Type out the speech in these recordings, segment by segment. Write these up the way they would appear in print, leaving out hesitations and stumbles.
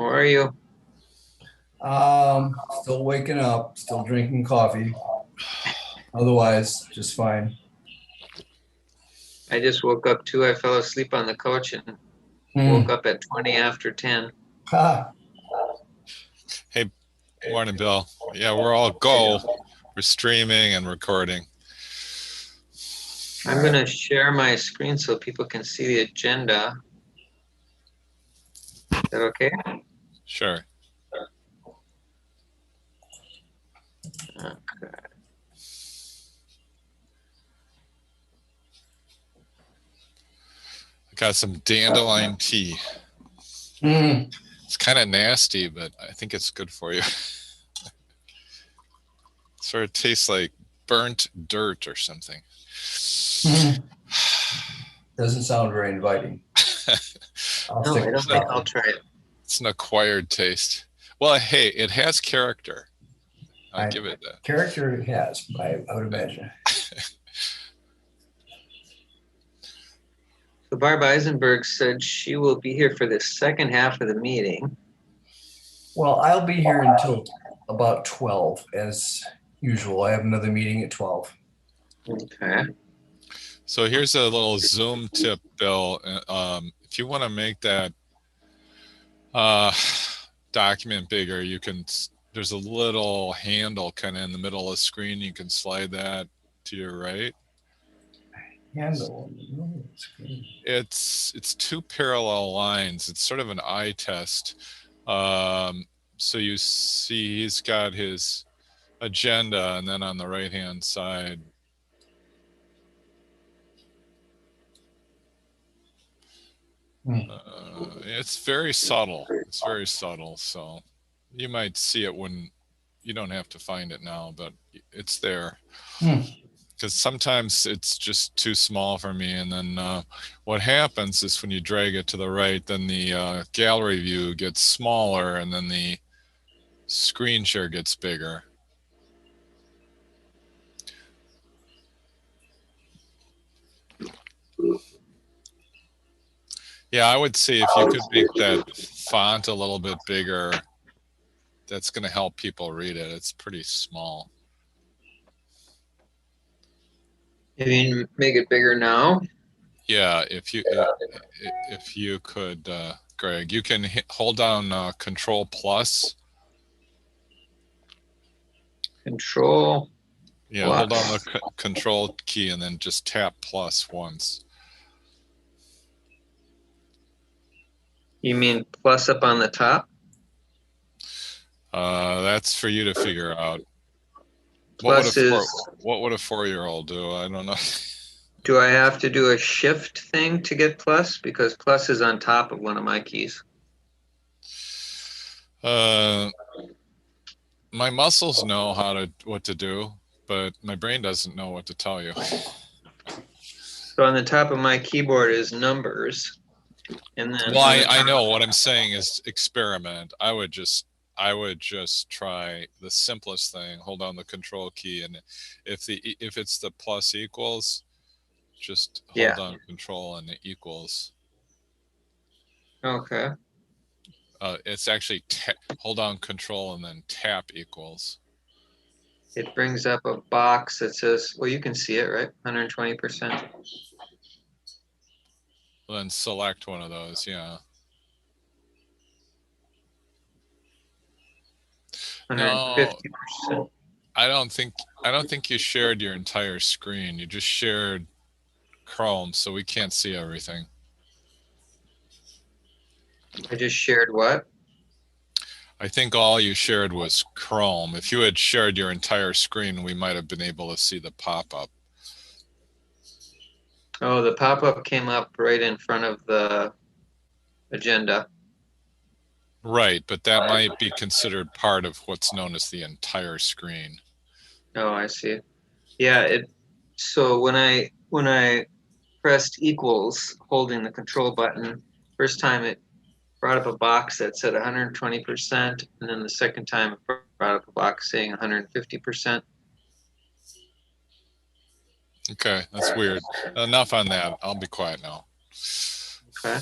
How are you? Still waking up, still drinking coffee. Otherwise, just fine. I just woke up too. I fell asleep on the couch and woke Hmm. up at 20 after 10. Ha. Hey, morning, Bill. Yeah, we're all go. We're streaming and recording. I'm going to share my screen so people can see the agenda. Is that okay? Sure. Okay. I got some dandelion tea. Hmm. It's kind of nasty, but I think it's good for you. Sort of tastes like burnt dirt or something. Hmm. Doesn't sound very inviting. I'll No, stick I with don't think I'll coffee. try it. It's an acquired taste. Well, hey, it has character. I'll I give it that. character it has, I would imagine. So Barb Eisenberg said she will be here for the second half of the meeting. Well, I'll be here until about 12, as usual. I have another meeting at 12. Okay. So here's a little Zoom tip, Bill. If you want to make that document bigger, you can. There's a little handle kind of in the middle of the screen. You can slide that to your right. Handle on the middle of the screen. It's two parallel lines. It's sort of an eye test. So you see he's got his agenda, and then on the right hand side, it's very subtle. It's very subtle. So you might see it when you don't have to find it now, but it's there. Hmm. Because sometimes it's just too small for me, and then what happens is when you drag it to the right, then the gallery view gets smaller, and then the screen share gets bigger. Yeah, I would say if you could make that font a little bit bigger, that's going to help people read it. It's pretty small. You mean make it bigger now? Yeah, if you could, Greg, you can hold down Control Plus. Control Yeah, plus. hold down the Control key and then just tap plus once. You mean plus up on the top? That's for you to figure out. Plus is, what would a 4-year-old do? I don't know. do I have to do a shift thing to get plus? Because plus is on top of one of my keys. My muscles know what to do, but my brain doesn't know what to tell you. So on the top of my keyboard is numbers. And then Well, I know what I'm saying is experiment. I would just try the simplest thing. Hold down the Control key, and if it's the plus equals, just hold down Control and the equals. Okay. It's actually hold down Control and then tap equals. It brings up a box that says, well, you can see it, right? 120%. Then select one of those, yeah. 150%. No, I don't think you shared your entire screen. You just shared Chrome, so we can't see everything. I just shared what? I think all you shared was Chrome. If you had shared your entire screen, we might have been able to see the pop-up. Oh, the pop-up came up right in front of the agenda. Right, but that might be considered part of what's known as the entire screen. Oh, I see. Yeah, so when I pressed equals holding the control button, first time it brought up a box that said 120%, and then the second time it brought up a box saying 150%. Okay, that's weird. Enough on that. I'll be quiet now. Okay.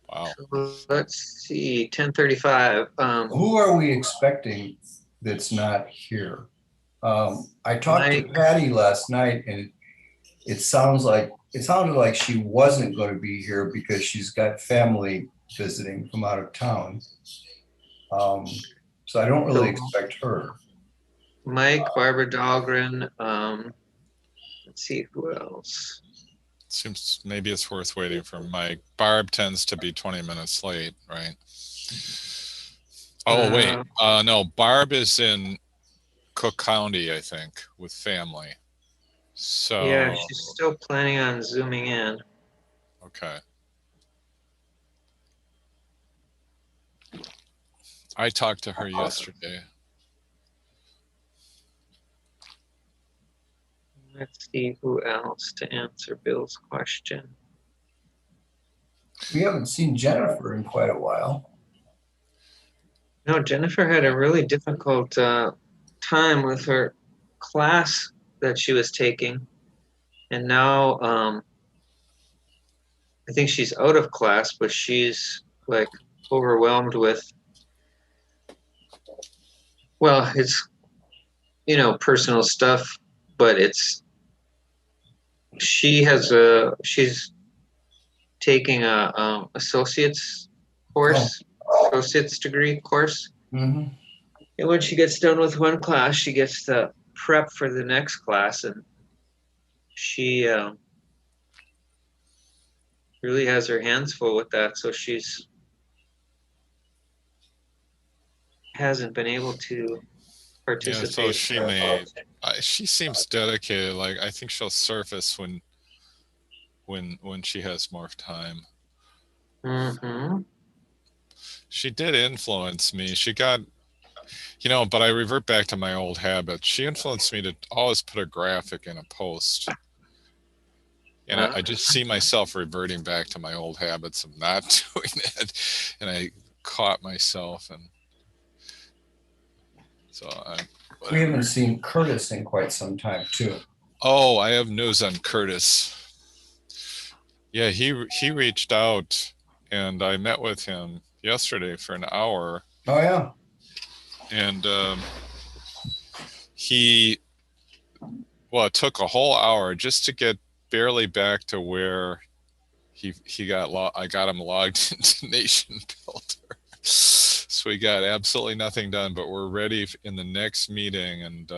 Wow. So let's see, 10:35. Who are we expecting that's not here? I talked to Mike. Patty last night, and it sounded like she wasn't going to be here because she's got family visiting from out of town. So I don't really So expect her. Mike, Barbara Dahlgren. Let's see who else. Seems maybe it's worth waiting for Mike. Barb tends to be 20 minutes late, right? Oh, wait. No, Barb is in Cook County, I think, with family. So, Yeah, she's still planning on zooming in. okay. I talked to her yesterday. Let's see who else to answer Bill's question. We haven't seen Jennifer in quite a while. No, Jennifer had a really difficult time with her class that she was taking. And now I think she's out of class, but she's like overwhelmed with, well, it's, personal stuff, but she's taking a associate's course, associate's degree course. Mhm. And when she gets done with one class, she gets to prep for the next class, and she really has her hands full with that. So she's hasn't been able to Yeah, participate. so she seems dedicated. Like, I think she'll surface when she has more time. Mm-hmm. She did influence me. She got, but I revert back to my old habits. She influenced me to always put a graphic in a post. And I just see myself reverting back to my old habits of not doing that. And I caught myself. And so We haven't seen Curtis in quite some time, too. Oh, I have news on Curtis. Yeah, he reached out, and I met with him yesterday for an hour. Oh, yeah. And it took a whole hour just to get barely back to where he got I got him logged into Nation Builder. So we got absolutely nothing done, but we're ready in the next meeting, and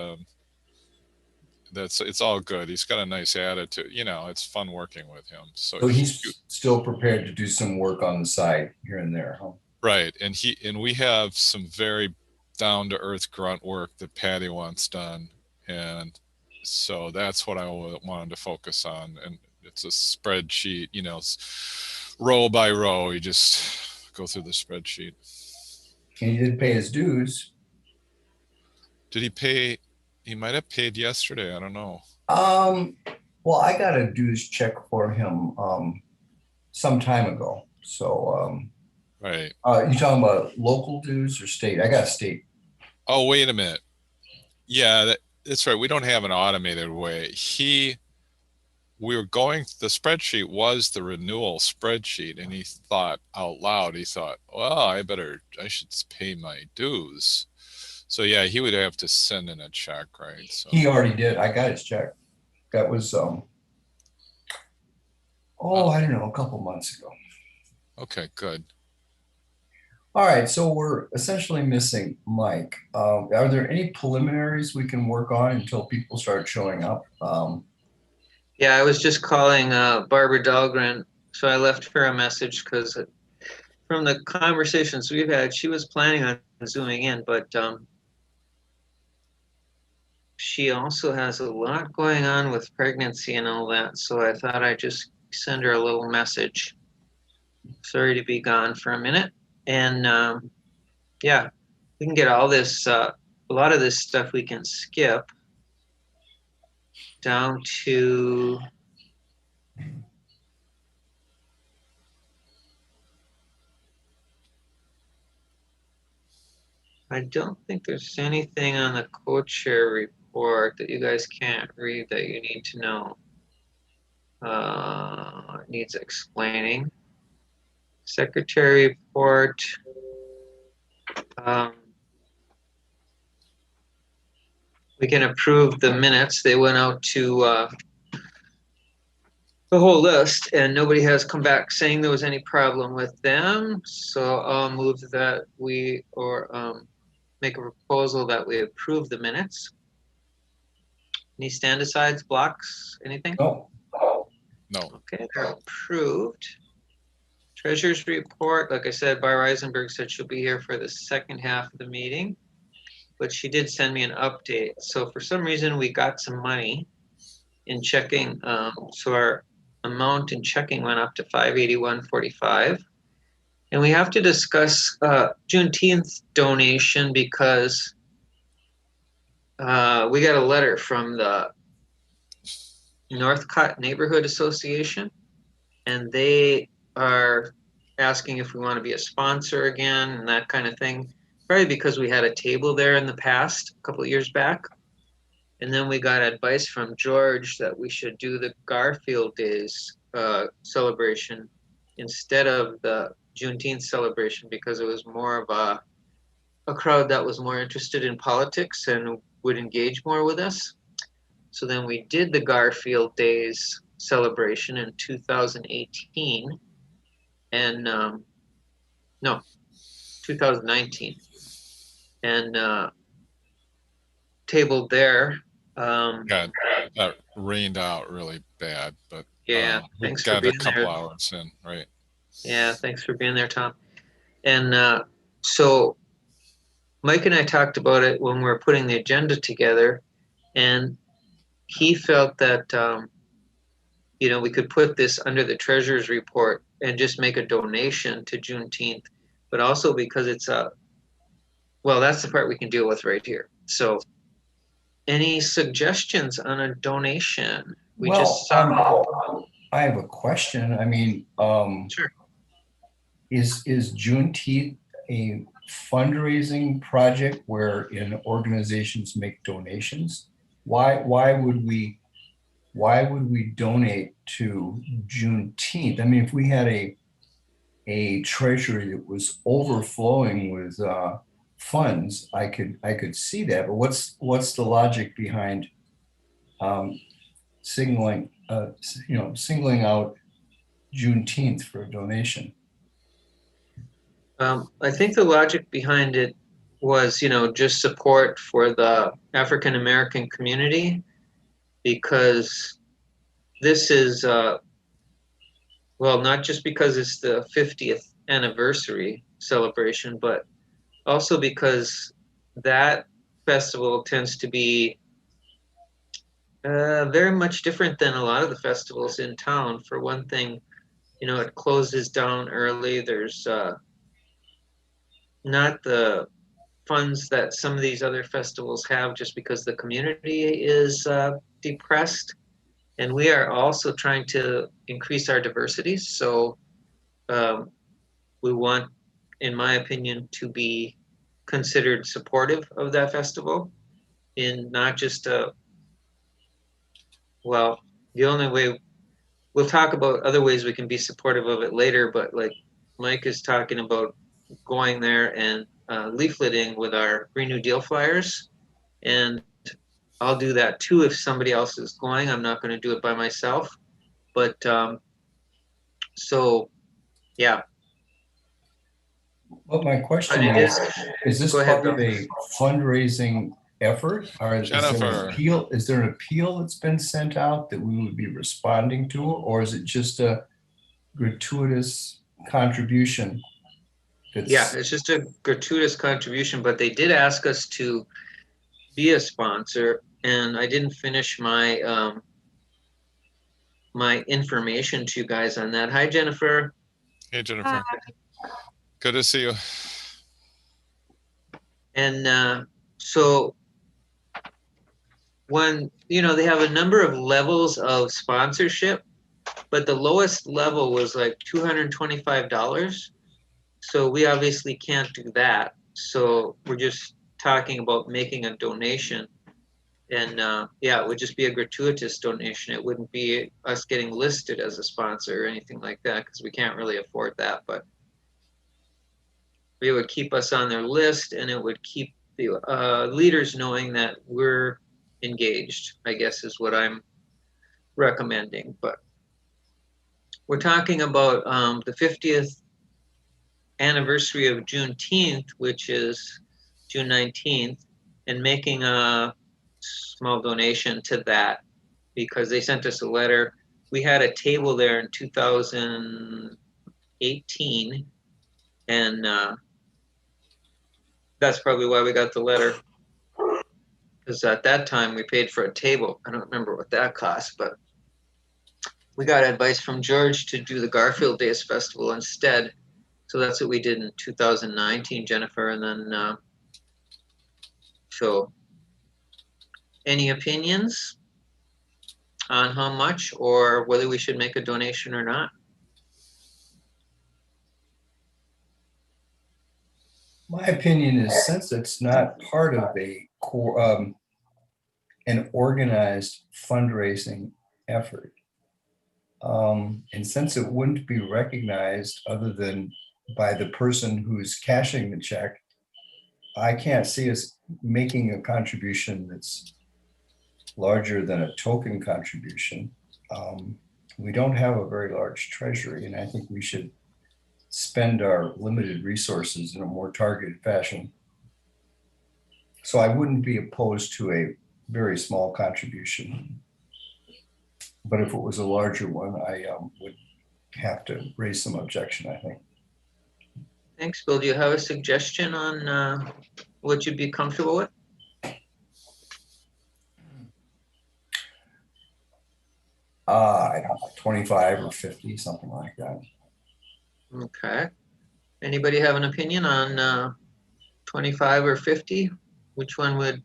it's all good. He's got a nice attitude. It's fun working with him. So he's still prepared to do some work on the side here and there, huh? Right, and we have some very down to earth grunt work that Patty wants done, and so that's what I wanted to focus on. And it's a spreadsheet, row by row. You just go through the spreadsheet. And he did pay his dues. Did he pay? He might have paid yesterday. I don't know. Well, I got a dues check for him some time ago. So Right. you talking about local dues or state? I got state. Oh, wait a minute. Yeah, that's right. We don't have an automated way. We were the spreadsheet was the renewal spreadsheet, and he thought out loud, well, I should pay my dues. So yeah, he would have to send in a check, right? So He already did. I got his check. That was I don't know, a couple months ago. Okay, good. All right, so we're essentially missing Mike. Are there any preliminaries we can work on until people start showing up? Yeah, I was just calling Barbara Dahlgren, so I left her a message because from the conversations we've had, she was planning on zooming in, but she also has a lot going on with pregnancy and all that, so I thought I'd just send her a little message. Sorry to be gone for a minute. And yeah, we can get all this, a lot of this stuff we can skip down to I don't think there's anything on the co-chair report that you guys can't read that you need to know. It needs explaining. Secretary report. We can approve the minutes. They went out to the whole list, and nobody has come back saying there was any problem with them. So I'll move that we, or make a proposal that we approve the minutes. Any stand-asides, blocks, anything? No, No. Okay, they're approved. Treasurer's report, like I said, Bar Reisenberg said she'll be here for the second half of the meeting, but she did send me an update. So for some reason, we got some money in checking. So our amount in checking went up to $581.45. And we have to discuss Juneteenth donation because we got a letter from the Northcott Neighborhood Association, and they are asking if we want to be a sponsor again and that kind of thing. Probably because we had a table there in the past, a couple of years back. And then we got advice from George that we should do the Garfield Days celebration instead of the Juneteenth celebration because it was more of a crowd that was more interested in politics and would engage more with us. So then we did the Garfield Days celebration in 2018 and no, 2019 and tabled there. Yeah, that rained out really bad, but Yeah, we thanks for got a being couple there. hours in, right? Yeah, thanks for being there, Tom. And so Mike and I talked about it when we were putting the agenda together, and he felt that we could put this under the treasurer's report and just make a donation to Juneteenth, but also because it's well, that's the part we can deal with right here. So any suggestions on a donation? We well, just I have a question. I mean, sure. is Juneteenth a fundraising project wherein organizations make donations? Why would we donate to Juneteenth? I mean, if we had a treasury that was overflowing with funds, I could see that. But what's the logic behind singling out Juneteenth for a donation? I think the logic behind it was, just support for the African American community, because this is, well, not just because it's the 50th anniversary celebration, but also because that festival tends to be very much different than a lot of the festivals in town. For one thing, it closes down early. There's not the funds that some of these other festivals have just because the community is depressed. And we are also trying to increase our diversity. So we want, in my opinion, to be considered supportive of that festival in not just well, the only way, we'll talk about other ways we can be supportive of it later, but like Mike is talking about going there and leafleting with our Green New Deal flyers. And I'll do that too if somebody else is going. I'm not going to do it by myself. But so, yeah. Well, my question It is this Go ahead, part of Bill. a fundraising effort? Or is there Jennifer. an appeal? Is there an appeal that's been sent out that we would be responding to, or is it just a gratuitous contribution? Yeah, it's just a gratuitous contribution, but they did ask us to be a sponsor, and I didn't finish my my information to you guys on that. Hi, Jennifer. Hey, Jennifer. Good to see you. And so when, they have a number of levels of sponsorship, but the lowest level was like $225. So we obviously can't do that. So we're just talking about making a donation. And yeah, it would just be a gratuitous donation. It wouldn't be us getting listed as a sponsor or anything like that, because we can't really afford that. But it would keep us on their list, and it would keep the leaders knowing that we're engaged, I guess is what I'm recommending. But we're talking about the 50th anniversary of Juneteenth, which is June 19th, and making a small donation to that because they sent us a letter. We had a table there in 2018, and that's probably why we got the letter. Because at that time we paid for a table. I don't remember what that cost, but we got advice from George to do the Garfield Days Festival instead. So that's what we did in 2019, Jennifer. And then, so any opinions on how much or whether we should make a donation or not? My opinion is, since it's not part of a core, an organized fundraising effort, and since it wouldn't be recognized other than by the person who's cashing the check, I can't see us making a contribution that's larger than a token contribution. We don't have a very large treasury, and I think we should spend our limited resources in a more targeted fashion. So I wouldn't be opposed to a very small contribution. But if it was a larger one, I would have to raise some objection, I think. Thanks, Bill. Do you have a suggestion on what you'd be comfortable with? I don't know, 25 or 50, something like that. Okay. Anybody have an opinion on 25 or 50? Which one would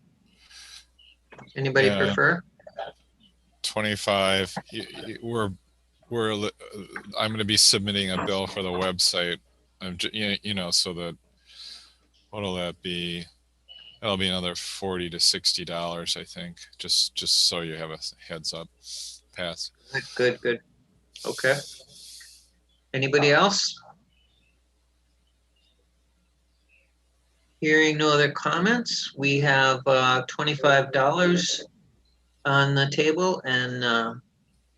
anybody prefer? 25. I'm going to be submitting a bill for the website. So that what'll that be? That'll be another $40 to $60, I think. Just so you have a heads up. Pass. Good. Okay. Anybody else? Hearing no other comments, we have $25 on the table, and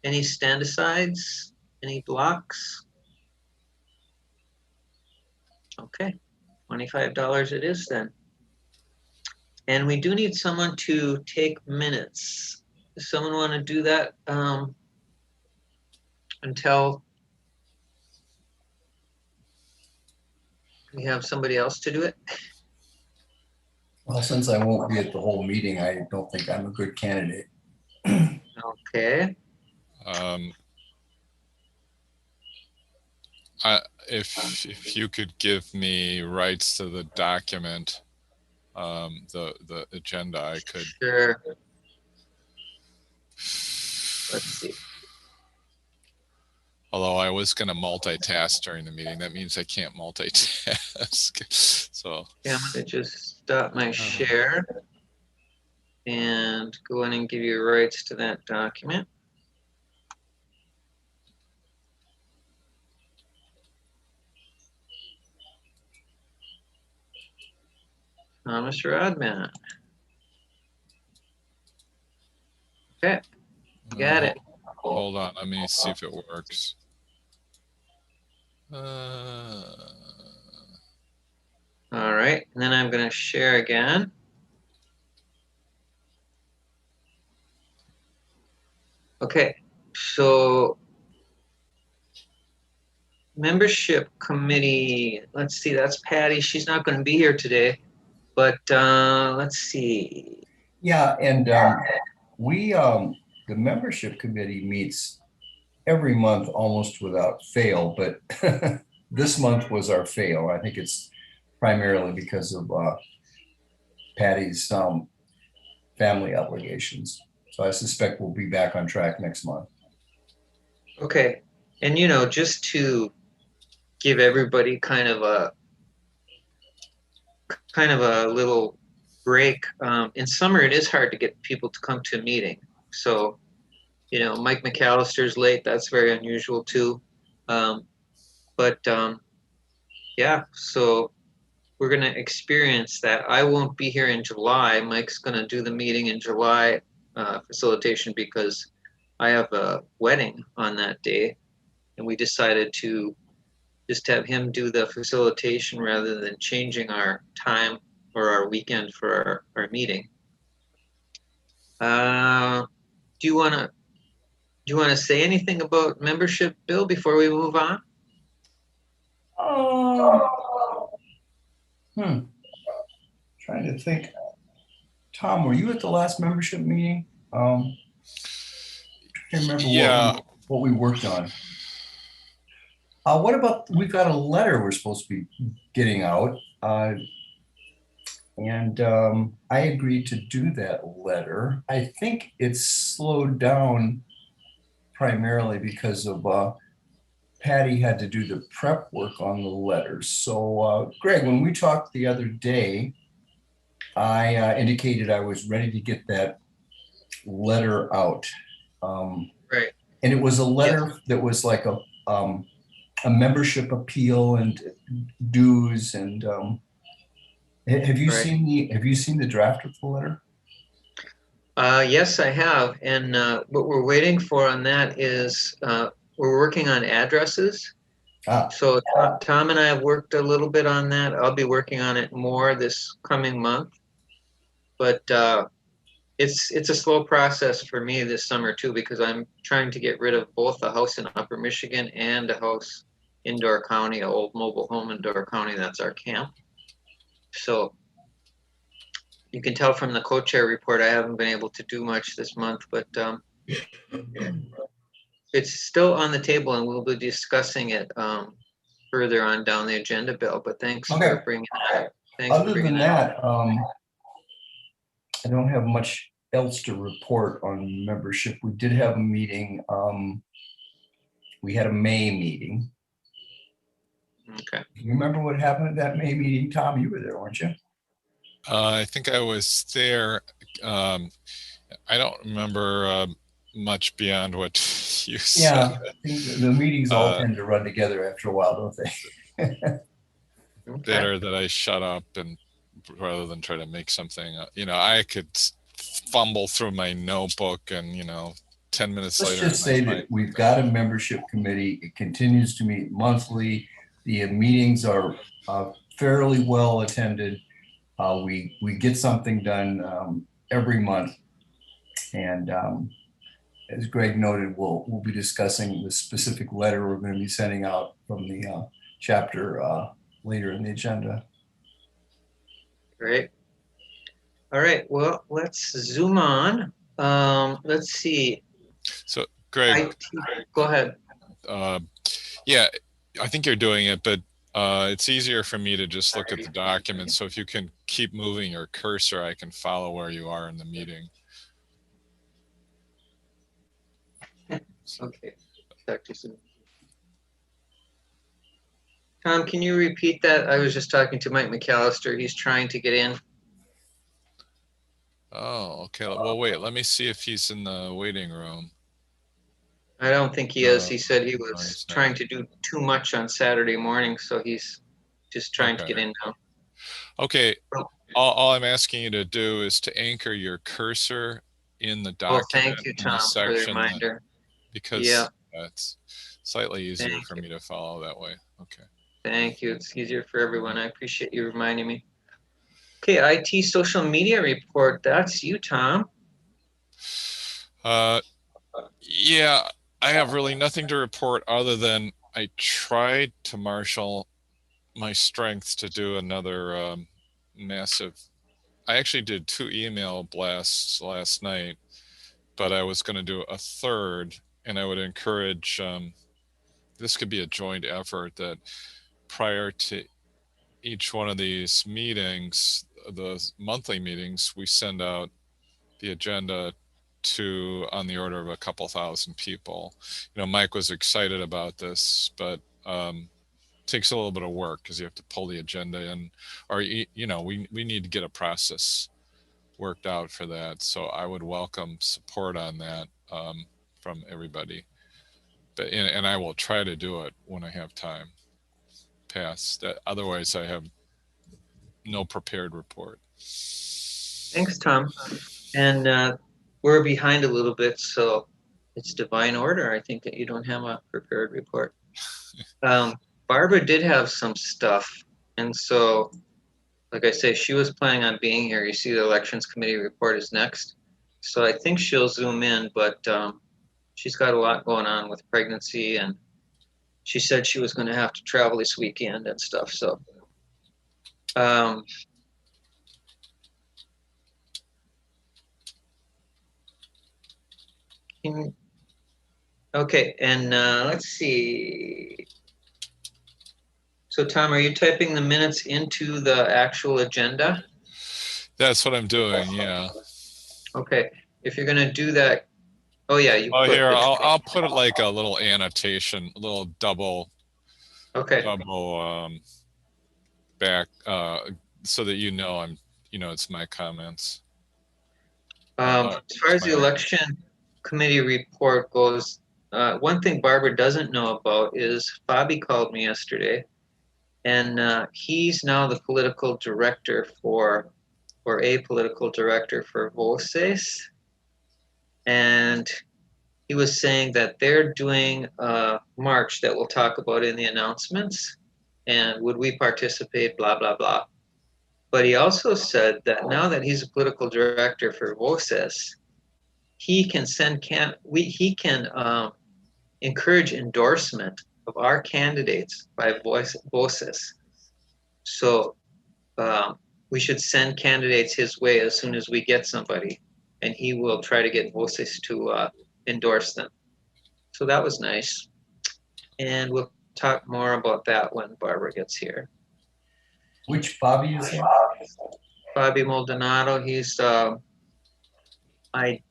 any stand-asides, any blocks? Okay, $25 it is then. And we do need someone to take minutes. Does someone want to do that until we have somebody else to do it? Well, since I won't be at the whole meeting, I don't think I'm a good candidate. Okay. If you could give me rights to the document, the agenda, I could. Sure. Let's see. Although I was going to multitask during the meeting, that means I can't multitask. So yeah, I'm going to just stop my share and go in and give you rights to that document. Thomas Rodman. Okay, got it. Hold on, let me see if it works. All right, and then I'm going to share again. Okay, so membership committee, let's see, that's Patty. She's not going to be here today, but let's see. Yeah, and the membership committee meets every month almost without fail, but this month was our fail. I think it's primarily because of Patty's family obligations. So I suspect we'll be back on track next month. Okay, and just to give everybody kind of a little break, in summer it is hard to get people to come to a meeting. So, Mike McCallister's late. That's very unusual too. Yeah, so we're going to experience that. I won't be here in July. Mike's going to do the meeting in July facilitation because I have a wedding on that day, and we decided to just have him do the facilitation rather than changing our time or our weekend for our meeting. Do you want to say anything about membership, Bill, before we move on? Trying to think. Tom, were you at the last membership meeting? I can't remember Yeah. what we worked on. What about, we've got a letter we're supposed to be getting out. And I agreed to do that letter. I think it's slowed down primarily because of Patty had to do the prep work on the letter. So Greg, when we talked the other day, I indicated I was ready to get that letter out. Right. And it was a letter that was like a membership appeal and dues. And have you seen the draft of the letter? Yes, I have. And what we're waiting for on that is we're working on addresses. So Tom and I have worked a little bit on that. I'll be working on it more this coming month. But it's a slow process for me this summer too, because I'm trying to get rid of both a house in Upper Michigan and a house in Door County, an old mobile home in Door County. That's our camp. So you can tell from the co-chair report, I haven't been able to do much this month, but it's still on the table and we'll be discussing it further on down the agenda, Bill. But thanks for bringing it up. Other than that, I don't have much else to report on membership. We did have a meeting. We had a May meeting. Okay. You remember what happened at that May meeting, Tom? You were there, weren't you? I think I was there. I don't remember much beyond what you said. Yeah, the meetings all tend to run together after a while, don't they? Better that I shut up and rather than try to make something. I could fumble through my notebook and 10 minutes later. Let's just say that we've got a membership committee. It continues to meet monthly. The meetings are fairly well attended. We get something done every month, and as Greg noted, we'll be discussing the specific letter we're going to be sending out from the chapter later in the agenda. Great. All right. Well, let's zoom on. Let's see. So, Greg, go ahead. Yeah, I think you're doing it, but it's easier for me to just look at the document. So if you can keep moving your cursor, I can follow where you are in the meeting. Okay. Tom, can you repeat that? I was just talking to Mike McCallister. He's trying to get in. Oh, okay. Well, wait, let me see if he's in the waiting room. I don't think he is. He said he was trying to do too much on Saturday morning, so he's just trying to get in now. Okay. All I'm asking you to do is to anchor your cursor in the document. Oh, thank you, Tom, for the reminder. Because it's slightly easier for me to follow that way. Okay. Thank you. It's easier for everyone. I appreciate you reminding me. Okay, IT social media report. That's you, Tom. Yeah, I have really nothing to report other than I tried to marshal my strength to do another massive. I actually did 2 email blasts last night, but I was going to do a third, and I would encourage, this could be a joint effort that prior to each one of these meetings, the monthly meetings, we send out the agenda to on the order of a couple thousand people. Mike was excited about this, but takes a little bit of work because you have to pull the agenda in, or we need to get a process worked out for that. So I would welcome support on that from everybody. But and I will try to do it when I have time. Past that, otherwise I have no prepared report. Thanks, Tom. And we're behind a little bit, so it's divine order, I think, that you don't have a prepared report. Barbara did have some stuff, and so, like I say, she was planning on being here. You see the elections committee report is next. So I think she'll zoom in, but she's got a lot going on with pregnancy, and she said she was going to have to travel this weekend and stuff. So okay, and let's see. So Tom, are you typing the minutes into the actual agenda? That's what I'm doing. Yeah. Okay, if you're gonna do that, oh yeah, you Oh, put here, the, I'll put it like a little annotation, a little double okay, back, so that it's my comments. as far as the election committee report goes, one thing Barbara doesn't know about is Fabi called me yesterday, and he's now the political director or a political director for Voces, and he was saying that they're doing a march that we'll talk about in the announcements, and would we participate, blah, blah, blah. But he also said that now that he's a political director for Voces, he can encourage endorsement of our candidates by Voces. So we should send candidates his way as soon as we get somebody, and he will try to get Voces to endorse them. So that was nice. And we'll talk more about that when Barbara gets here. Which Bobby is that? Bobby Maldonado, he's, I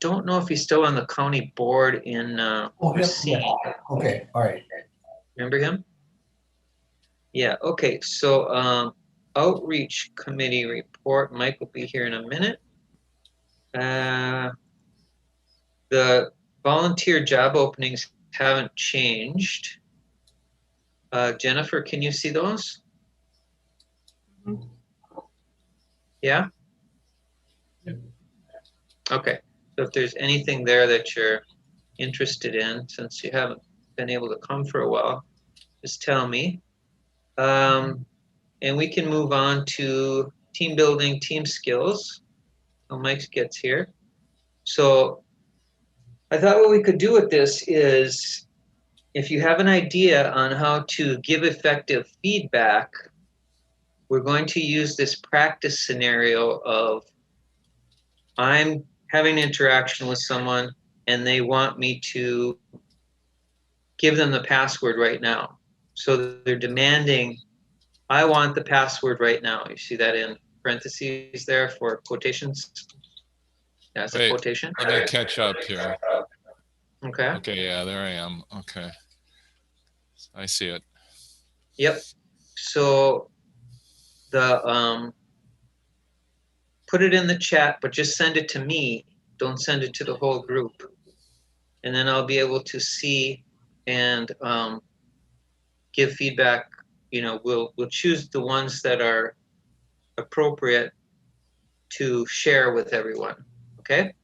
don't know if he's still on the county board in Racine. Yeah. Okay, all right. Remember him? Yeah, okay, so outreach committee report, Mike will be here in a minute. The volunteer job openings haven't changed. Jennifer, can you see those? Mhm. Yeah? Okay, so if there's anything there that you're interested in, since you haven't been able to come for a while, just tell me. And we can move on to team building, team skills. Oh, Mike gets here. So I thought what we could do with this is, if you have an idea on how to give effective feedback, we're going to use this practice scenario of I'm having an interaction with someone and they want me to give them the password right now. So they're demanding, I want the password right now. You see that in parentheses there for quotations? That's a quotation. Let me catch up here. Okay. Okay, yeah, there I am. Okay. I see it. Yep. So the put it in the chat, but just send it to me. Don't send it to the whole group. And then I'll be able to see and give feedback. You know, we'll choose the ones that are appropriate to share with everyone. Okay.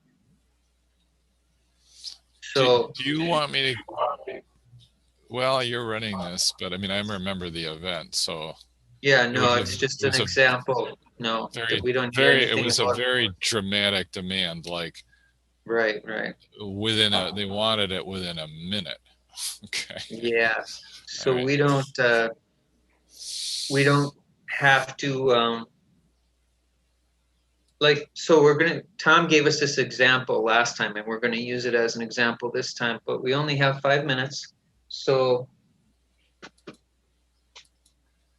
So do you want me to? Well, you're running this, but I mean, I remember the event, so. yeah, no, it's just an example. No, we don't hear anything. It was a very dramatic demand, like. Right. They wanted it within a minute. Okay. Yeah. So right. we don't have to so Tom gave us this example last time, and we're gonna use it as an example this time, but we only have 5 minutes. So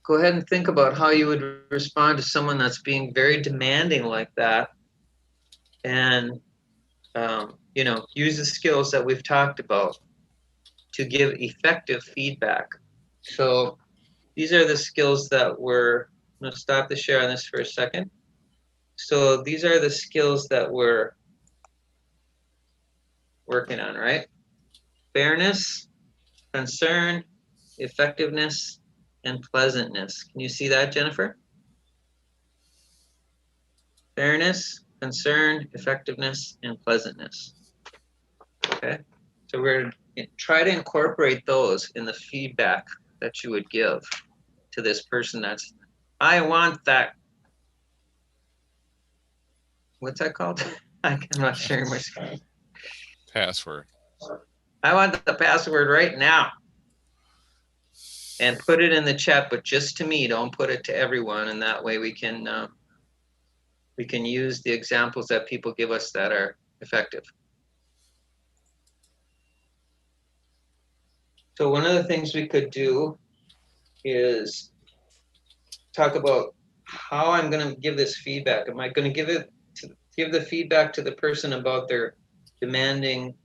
go ahead and think about how you would respond to someone that's being very demanding like that. And, use the skills that we've talked about to give effective feedback. So these are the skills that I'm going to stop the share on this for a second. So these are the skills that we're working on, right? Fairness, concern, effectiveness, and pleasantness. Can you see that, Jennifer? fairness, concern, effectiveness, and pleasantness. Okay, so we're gonna try to incorporate those in the feedback that you would give to this person. That's, I want that. What's that called? I'm not sharing my screen. Password. I want the password right now. And put it in the chat, but just to me. Don't put it to everyone, and that way we can use the examples that people give us that are effective. So one of the things we could do is talk about how I'm going to give this feedback. Am I going to give the feedback to the person about their demanding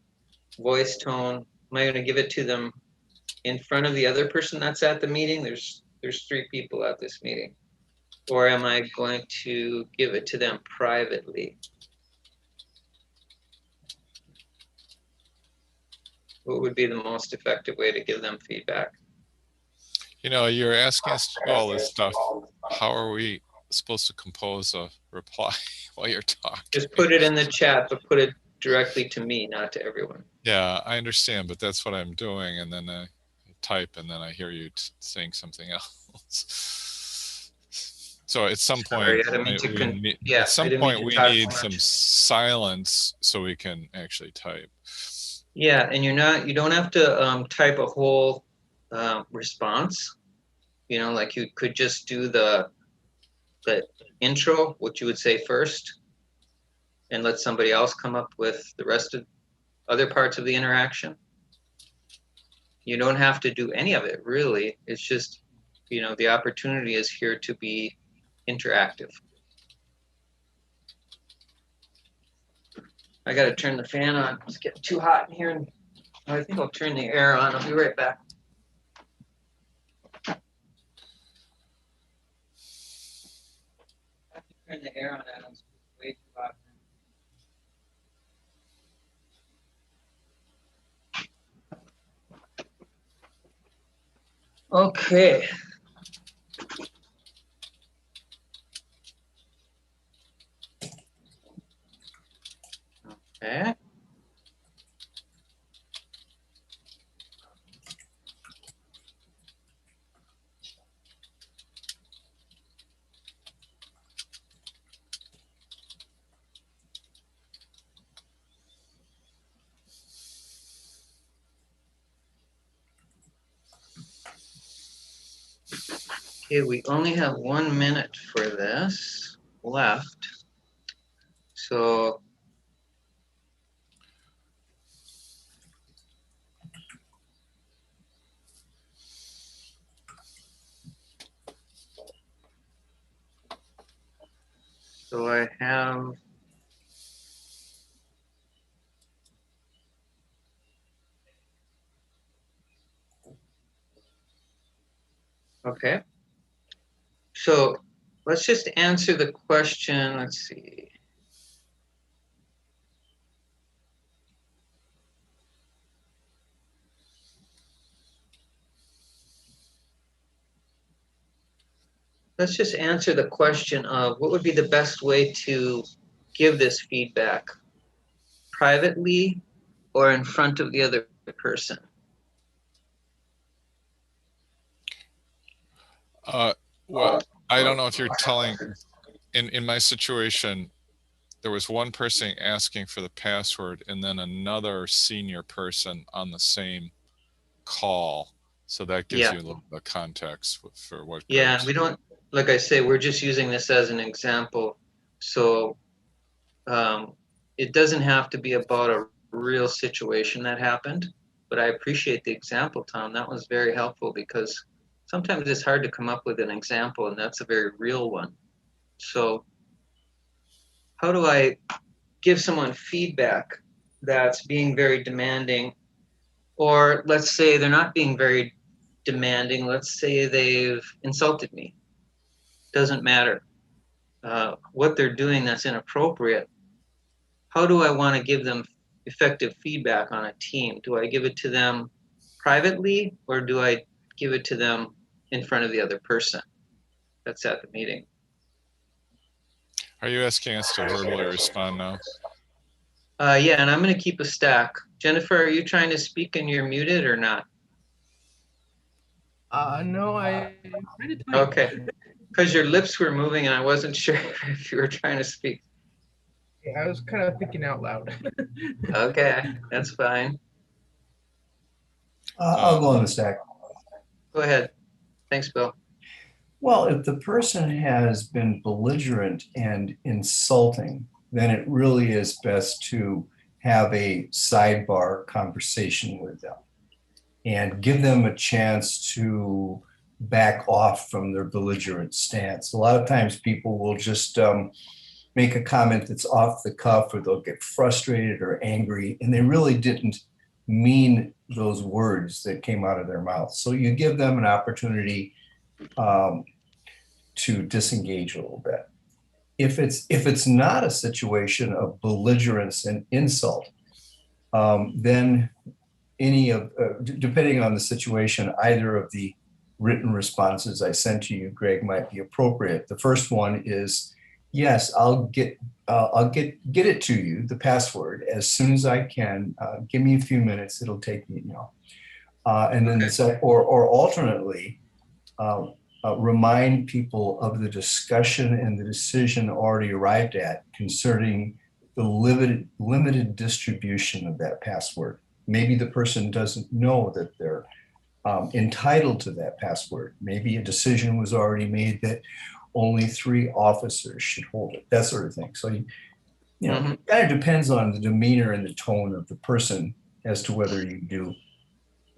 voice tone? Am I going to give it to them in front of the other person that's at the meeting? There's 3 people at this meeting. Or am I going to give it to them privately? What would be the most effective way to give them feedback? You know, you're asking us to do all this stuff. How are we supposed to compose a reply while you're talking? Just put it in the chat, but put it directly to me, not to everyone. Yeah, I understand, but that's what I'm doing. And then I type, and then I hear you saying something else. So at some point, Sorry, we need some much. silence so we can actually type. Yeah, and you don't have to type a whole response. You know, like you could just do the intro, what you would say first, and let somebody else come up with the rest of other parts of the interaction. You don't have to do any of it, really. It's just, you know, the opportunity is here to be interactive. I got to turn the fan on. It's getting too hot in here. And I think I'll turn the air on. I'll be right back. I have to turn the air on. It's way too hot. Okay. Okay. Okay, we only have 1 minute for this left. So I have okay. So let's just answer the question. Let's see. Let's just answer the question of what would be the best way to give this feedback, privately or in front of the other person? Well, I don't know if you're telling, in my situation, there was one person asking for the password and then another senior person on the same call. So that gives you a little bit of context for what. Yeah, we don't, like I say, we're just using this as an example. So it doesn't have to be about a real situation that happened, but I appreciate the example, Tom. That was very helpful because sometimes it's hard to come up with an example, and that's a very real one. So how do I give someone feedback that's being very demanding? Or let's say they're not being very demanding. Let's say they've insulted me. Doesn't matter what they're doing that's inappropriate. How do I want to give them effective feedback on a team? Do I give it to them privately, or do I give it to them in front of the other person that's at the meeting? Are you asking us to verbally respond now? Yeah, and I'm going to keep a stack. Jennifer, are you trying to speak and you're muted or not? No, I tried to type. Okay, because your lips were moving and I wasn't sure if you were trying to speak. I was kind of thinking out loud. Okay, that's fine. I'll go on the stack. Go ahead. Thanks, Bill. Well, if the person has been belligerent and insulting, then it really is best to have a sidebar conversation with them and give them a chance to back off from their belligerent stance. A lot of times people will just make a comment that's off the cuff, or they'll get frustrated or angry, and they really didn't mean those words that came out of their mouth. So you give them an opportunity to disengage a little bit. If it's not a situation of belligerence and insult, then any of, depending on the situation, either of the written responses I sent to you, Greg, might be appropriate. The first one is, yes, I'll get it to you, the password, as soon as I can. Give me a few minutes. It'll take me, and then or alternately, remind people of the discussion and the decision already arrived at concerning the limited distribution of that password. Maybe the person doesn't know that they're entitled to that password. Maybe a decision was already made that only 3 officers should hold it, that sort of thing. So, it kind of depends on the demeanor and the tone of the person as to whether you do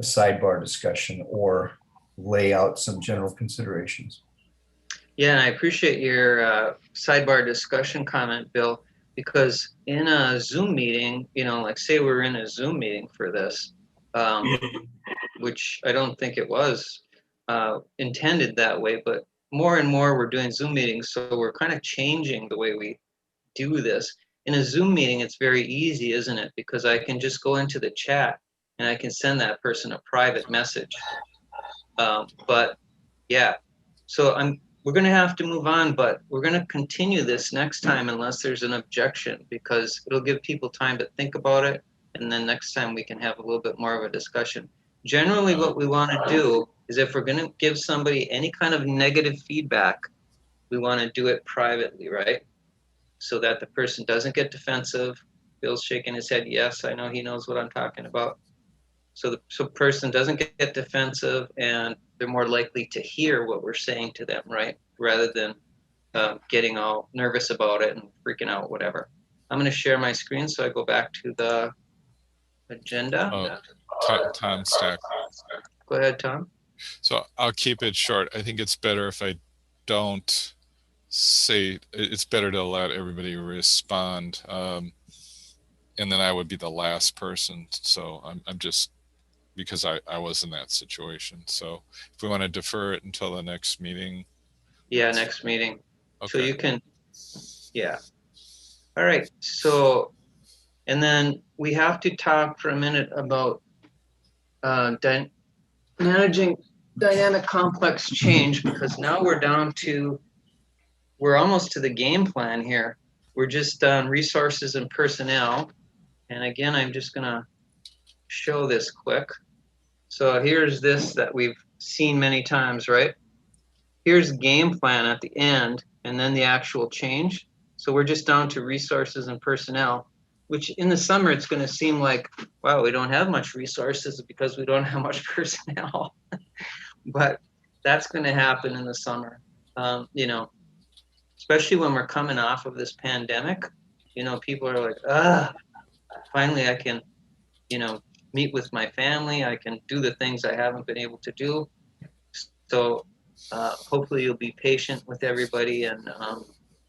a sidebar discussion or lay out some general considerations. Yeah, and I appreciate your sidebar discussion comment, Bill, because in a Zoom meeting, like say we're in a Zoom meeting for this, which I don't think it was intended that way, but more and more we're doing Zoom meetings, so we're kind of changing the way we do this. In a Zoom meeting, it's very easy, isn't it? Because I can just go into the chat and I can send that person a private message. But yeah, so we're going to have to move on, but we're going to continue this next time unless there's an objection, because it'll give people time to think about it. And then next time we can have a little bit more of a discussion. Generally, what we want to do is if we're going to give somebody any kind of negative feedback, we want to do it privately, right? So that the person doesn't get defensive. Bill's shaking his head. Yes, I know he knows what I'm talking about. So the person doesn't get defensive, and they're more likely to hear what we're saying to them, right? Rather than getting all nervous about it and freaking out, whatever. I'm going to share my screen, so I go back to the agenda. Tom Stack. Go ahead, Tom. So I'll keep it short. I think it's better if I don't say, it's better to let everybody respond. And then I would be the last person. So I'm just, because I was in that situation. So if we want to defer it until the next meeting. Yeah, next meeting. Okay. So you can, yeah. All right. So, and then we have to talk for a minute about managing dynamic complex change, because now we're almost to the game plan here. We're just on resources and personnel. And again, I'm just going to show this quick. So here's this that we've seen many times, right? Here's the game plan at the end, and then the actual change. So we're just down to resources and personnel, which in the summer, it's going to seem like, wow, we don't have much resources because we don't have much personnel. But that's going to happen in the summer, especially when we're coming off of this pandemic. People are like, finally I can, meet with my family. I can do the things I haven't been able to do. So hopefully you'll be patient with everybody and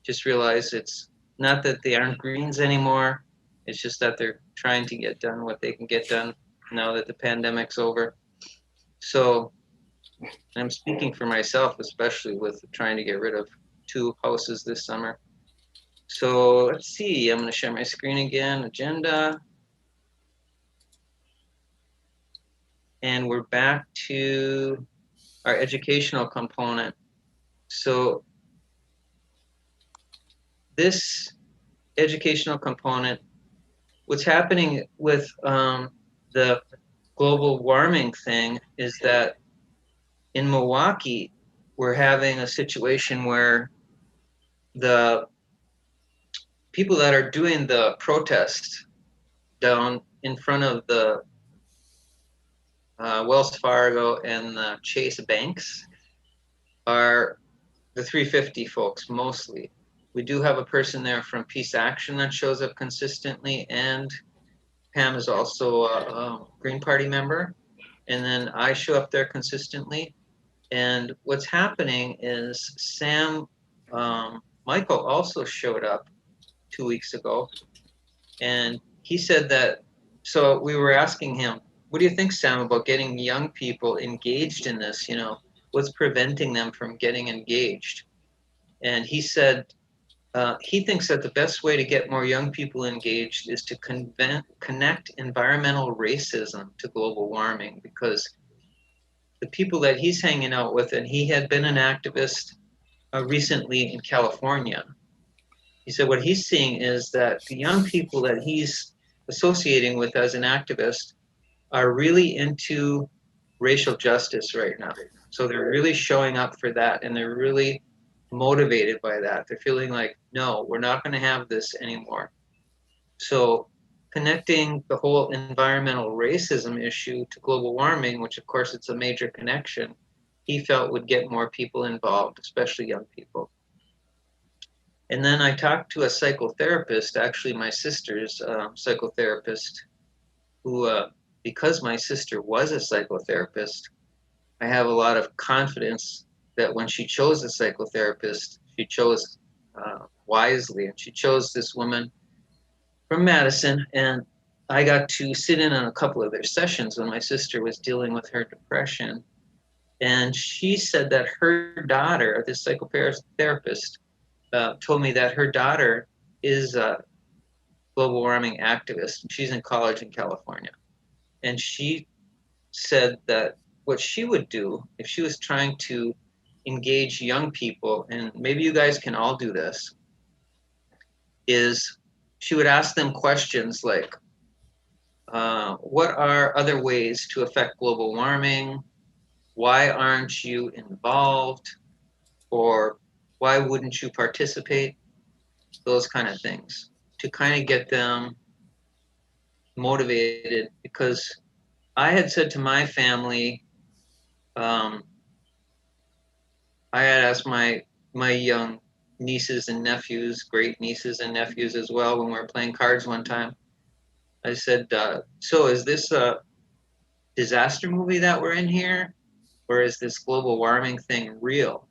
just realize it's not that they aren't Greens anymore. It's just that they're trying to get done what they can get done now that the pandemic's over. So I'm speaking for myself, especially with trying to get rid of 2 houses this summer. So let's see, I'm going to share my screen again, agenda. And we're back to our educational component. So this educational component, what's happening with the global warming thing is that in Milwaukee, we're having a situation where the people that are doing the protest down in front of the Wells Fargo and the Chase banks are the 350 folks mostly. We do have a person there from Peace Action that shows up consistently, and Pam is also a Green Party member. And then I show up there consistently. And what's happening is Sam Michael also showed up 2 weeks ago. And he said that, so we were asking him, what do you think, Sam, about getting young people engaged in this? You know, what's preventing them from getting engaged? And he said he thinks that the best way to get more young people engaged is to connect environmental racism to global warming, because the people that he's hanging out with, and he had been an activist recently in California. He said what he's seeing is that the young people that he's associating with as an activist are really into racial justice right now. So they're really showing up for that, and they're really motivated by that. They're feeling like, no, we're not going to have this anymore. So connecting the whole environmental racism issue to global warming, which of course it's a major connection, he felt would get more people involved, especially young people. And then I talked to a psychotherapist, actually my sister's psychotherapist, who, because my sister was a psychotherapist, I have a lot of confidence that when she chose a psychotherapist, she chose wisely. And she chose this woman from Madison. And I got to sit in on a couple of their sessions when my sister was dealing with her depression. And she said that her daughter, this psychotherapist, told me that her daughter is a global warming activist. She's in college in California. And she said that what she would do if she was trying to engage young people, and maybe you guys can all do this, is she would ask them questions like, what are other ways to affect global warming? Why aren't you involved? Or why wouldn't you participate? Those kind of things to kind of get them motivated, because I had said to my family, I had asked my young nieces and nephews, great nieces and nephews as well, when we were playing cards one time. I said, so is this a disaster movie that we're in here? Or is this global warming thing real?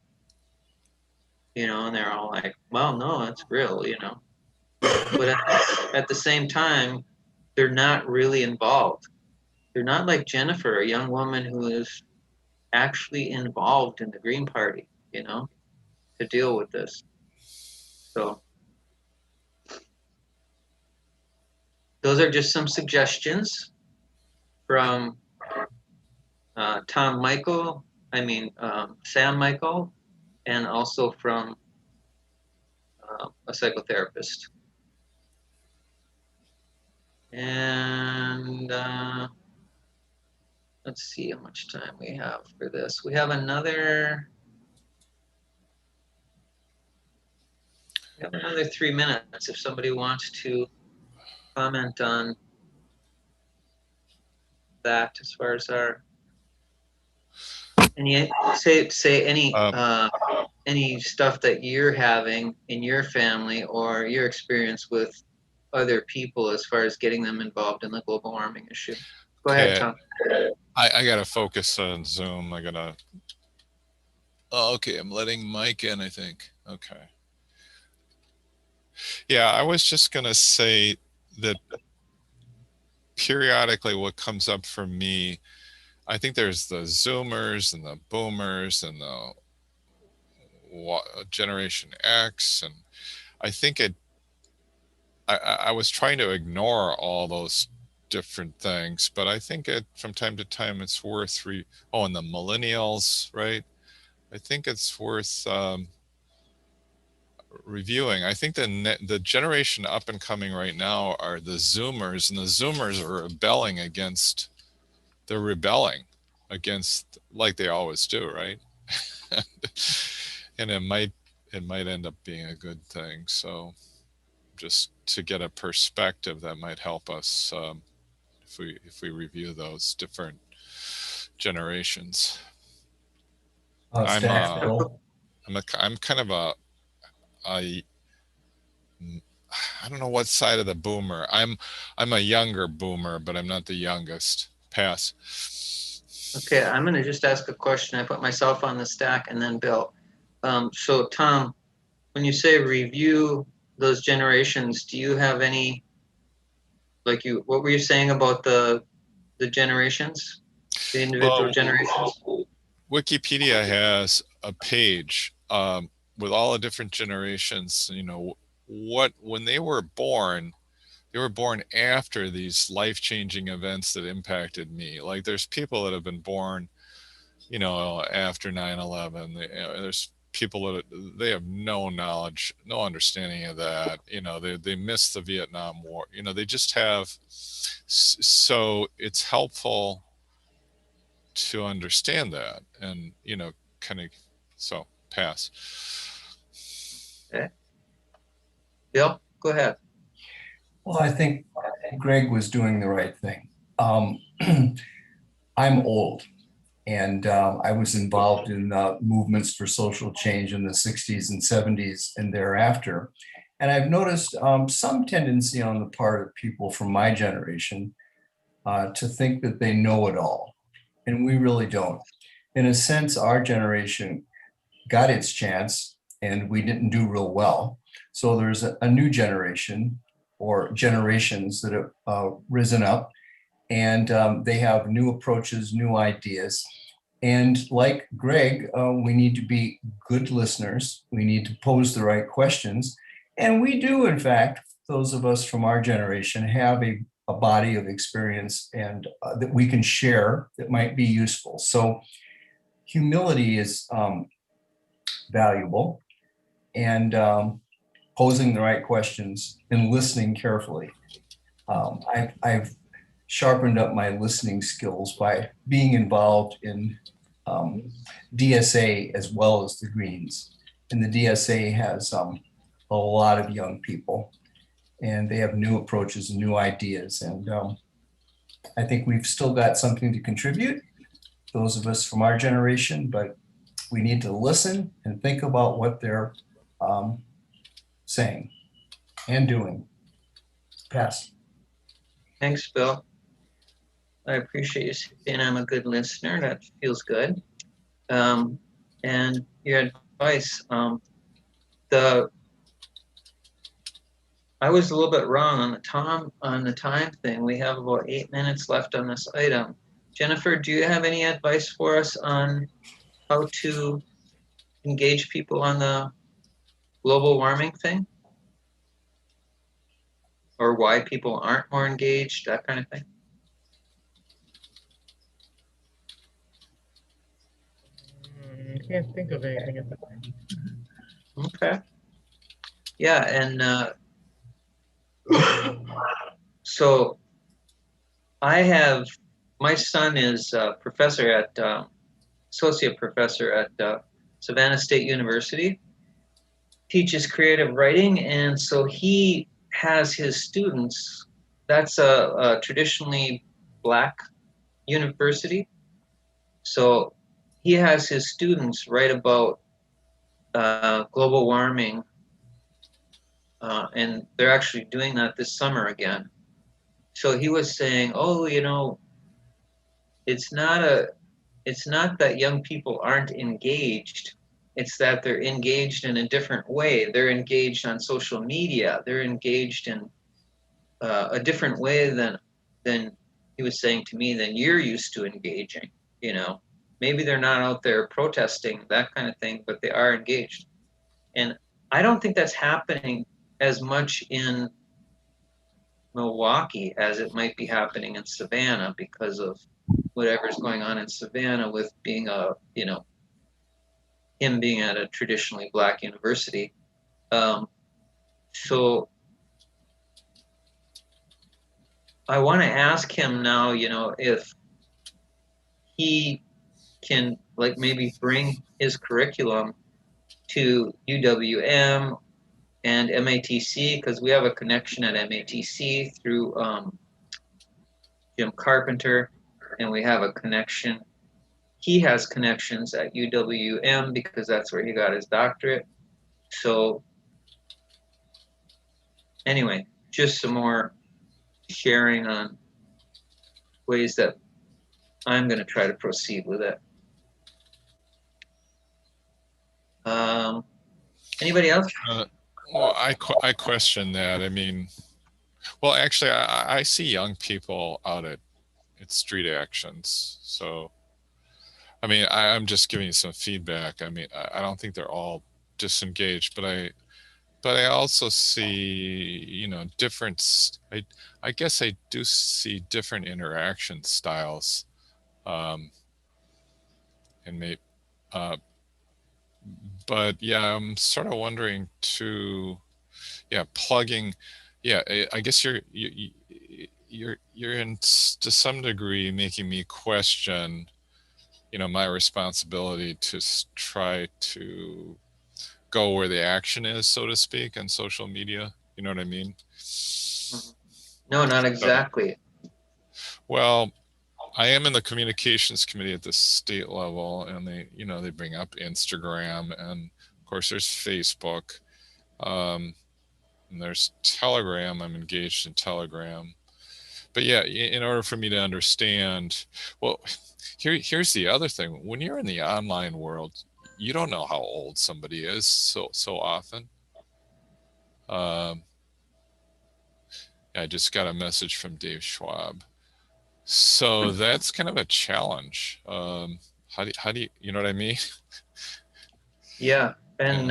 You know, and they're all like, well, no, it's real, you know. But at the same time, they're not really involved. They're not like Jennifer, a young woman who is actually involved in the Green Party, you know, to deal with this. So those are just some suggestions from Sam Michael, and also from a psychotherapist. And let's see how much time we have for this. We have another 3 minutes if somebody wants to comment on that as far as our any stuff that you're having in your family or your experience with other people as far as getting them involved in the global warming issue. Go ahead, Tom. I gotta focus on Zoom. Oh, okay, I'm letting Mike in, I think. Okay. Yeah, I was just gonna say that periodically what comes up for me, I think there's the Zoomers and the Boomers and the Generation X, and I think I was trying to ignore all those different things, but I think from time to time it's worth and the millennials, right? I think it's worth reviewing. I think the generation up and coming right now are the Zoomers, and the Zoomers are they're rebelling against, like they always do, right? And it might end up being a good thing. So just to get a perspective that might help us if we review those different generations. Stack Bill. I'm kind of a I don't know what side of the boomer. I'm a younger boomer, but I'm not the youngest. Pass. Okay, I'm gonna just ask a question. I put myself on the stack and then Bill. So Tom, when you say review those generations, do you have any, what were you saying about the generations, the individual generations? Wikipedia has a page with all the different generations. You know, when they were born after these life-changing events that impacted me. Like there's people that have been born, you know, after 9/11. There's people that they have no knowledge, no understanding of that. You know, they missed the Vietnam War. You know, they just have. So it's helpful to understand that, and you know, kind of. So pass. Okay. Bill, go ahead. Well, I think Greg was doing the right thing. I'm old, and I was involved in movements for social change in the 60s and 70s and thereafter. And I've noticed some tendency on the part of people from my generation to think that they know it all. And we really don't. In a sense, our generation got its chance and we didn't do real well. So there's a new generation or generations that have risen up, and they have new approaches, new ideas. And like Greg, we need to be good listeners. We need to pose the right questions. And we do, in fact, those of us from our generation have a body of experience and that we can share that might be useful. So humility is valuable, and posing the right questions and listening carefully. I've sharpened up my listening skills by being involved in DSA as well as the Greens. And the DSA has a lot of young people, and they have new approaches and new ideas. And I think we've still got something to contribute, those of us from our generation, but we need to listen and think about what they're saying and doing. Pass. Thanks, Bill. I appreciate you saying I'm a good listener. That feels good. And your advice, I was a little bit wrong on the time thing. We have about 8 minutes left on this item. Jennifer, do you have any advice for us on how to engage people on the global warming thing? Or why people aren't more engaged, that kind of thing? I can't think of anything at the moment. Okay. Yeah, and so my son is a professor associate professor at Savannah State University, teaches creative writing, and so he has his students, that's a traditionally Black university, so he has his students write about global warming, and they're actually doing that this summer again. So he was saying, oh, you know, it's not that young people aren't engaged, it's that they're engaged in a different way. They're engaged on social media. They're engaged in a different way than he was saying to me than you're used to engaging. You know, maybe they're not out there protesting, that kind of thing, but they are engaged. And I don't think that's happening as much in Milwaukee as it might be happening in Savannah because of whatever's going on in Savannah with being him being at a traditionally Black university. So I want to ask him now, if he can like maybe bring his curriculum to UWM and MATC, because we have a connection at MATC through Jim Carpenter, and we have a connection. He has connections at UWM because that's where he got his doctorate. So anyway, just some more sharing on ways that I'm going to try to proceed with it. Anybody else? Well, I question that. I mean, well, actually, I see young people out at street actions. So, I mean, I'm just giving you some feedback. I mean, I don't think they're all disengaged, but I also see, different. I guess I do see different interaction styles, and maybe. But yeah, I'm sort of wondering too. Yeah, plugging. Yeah, I guess you're to some degree making me question, my responsibility to try to go where the action is, so to speak, on social media. You know what I mean? No, not exactly. Well, I am in the communications committee at the state level, and they bring up Instagram, and of course there's Facebook, and there's Telegram. I'm engaged in Telegram. But yeah, in order for me to understand, well, here's the other thing. When you're in the online world, you don't know how old somebody is so often. I just got a message from Dave Schwab. So that's kind of a challenge. How do you know what I mean? Yeah, and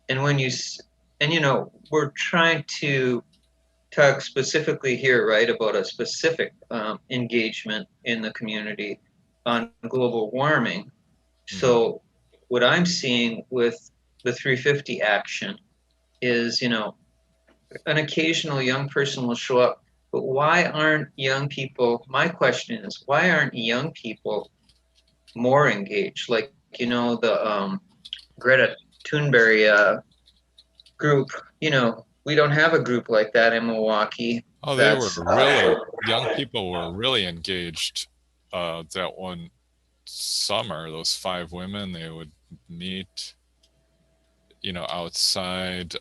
when we're trying to talk specifically here, right, about a specific engagement in the community on global warming. So what I'm seeing with the 350 action is, an occasional young person will show up, but why aren't young people, my question is, why aren't young people more engaged? Like, the Greta Thunberg group, we don't have a group like that in Milwaukee. Oh, they were really, young people were really engaged that one summer. Those 5 women, they would meet, outside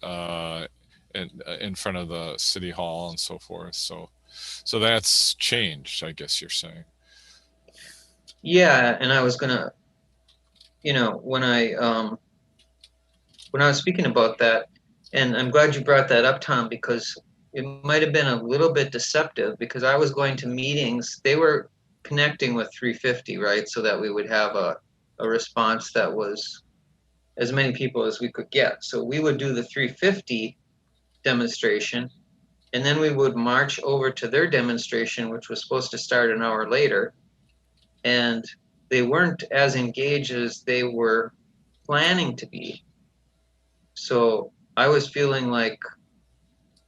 in front of the city hall and so forth. So that's changed, I guess you're saying. Yeah, and I was gonna, when I was speaking about that, and I'm glad you brought that up, Tom, because it might have been a little bit deceptive, because I was going to meetings, they were connecting with 350, right? So that we would have a response that was as many people as we could get. So we would do the 350 demonstration, and then we would march over to their demonstration, which was supposed to start an hour later. And they weren't as engaged as they were planning to be. So I was feeling like,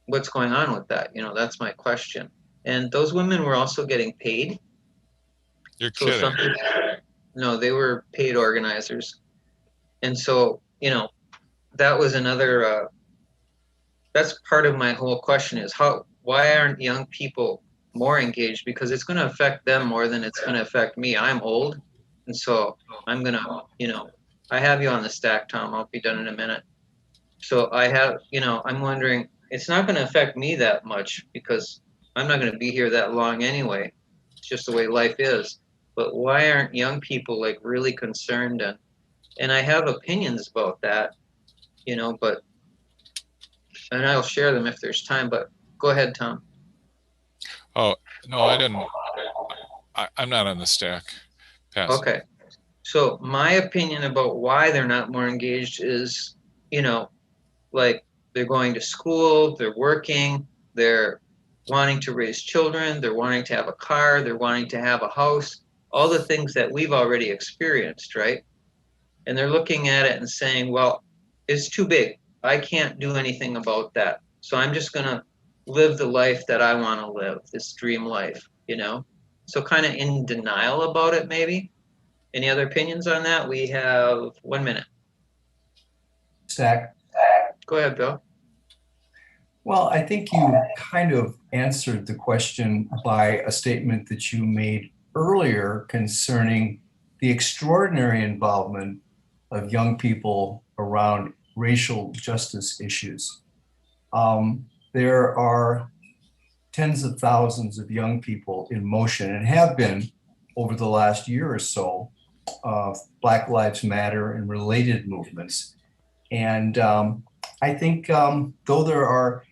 what's going on with that? That's my question. And those women were also getting paid. You're kidding. No, they were paid organizers. And so, that was another, that's part of my whole question is why aren't young people more engaged? Because it's going to affect them more than it's going to affect me. I'm old. And so I'm going to, I have you on the stack, Tom. I'll be done in a minute. So I have, I'm wondering, it's not going to affect me that much because I'm not going to be here that long anyway. It's just the way life is. But why aren't young people like really concerned? And I have opinions about that, but, and I'll share them if there's time, but go ahead, Tom. Oh, no, I didn't. I'm not on the stack. Pass. Okay. So my opinion about why they're not more engaged is, like they're going to school, they're working, they're wanting to raise children, they're wanting to have a car, they're wanting to have a house, all the things that we've already experienced, right? And they're looking at it and saying, well, it's too big. I can't do anything about that. So I'm just gonna live the life that I want to live, this dream life, you know? So kind of in denial about it, maybe. Any other opinions on that? We have 1 minute. Zach? Go ahead, Bill. Well, I think you kind of answered the question by a statement that you made earlier concerning the extraordinary involvement of young people around racial justice issues. There are tens of thousands of young people in motion and have been over the last year or so, Black Lives Matter and related movements. And I think though there are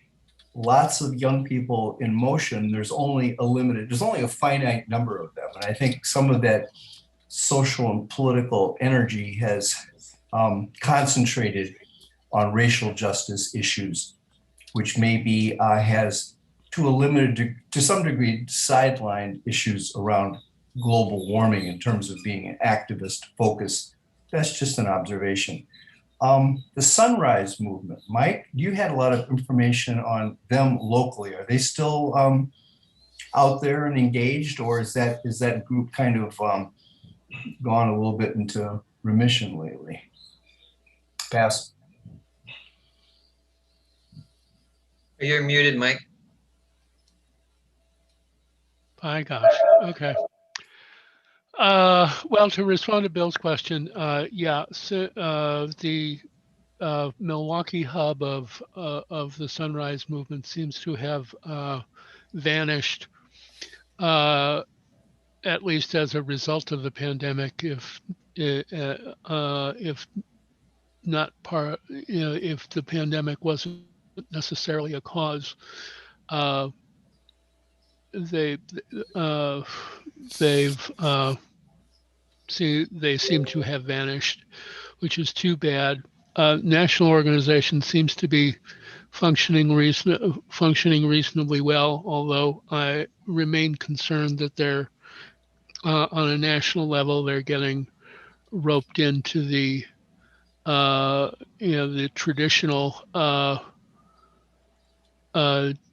lots of young people in motion, there's only a finite number of them. And I think some of that social and political energy has concentrated on racial justice issues, which maybe has to some degree, sidelined issues around global warming in terms of being an activist focus. That's just an observation. The Sunrise Movement, Mike, you had a lot of information on them locally. Are they still out there and engaged, or is that group kind of gone a little bit into remission lately? Pass. You're muted, Mike. My gosh. Okay. Well, to respond to Bill's question, yeah, so the Milwaukee hub of the Sunrise Movement seems to have vanished, at least as a result of the pandemic. If not part, if the pandemic wasn't necessarily a cause, they seem to have vanished, which is too bad. National organization seems to be functioning reasonably well, although I remain concerned that they're on a national level, they're getting roped into the the traditional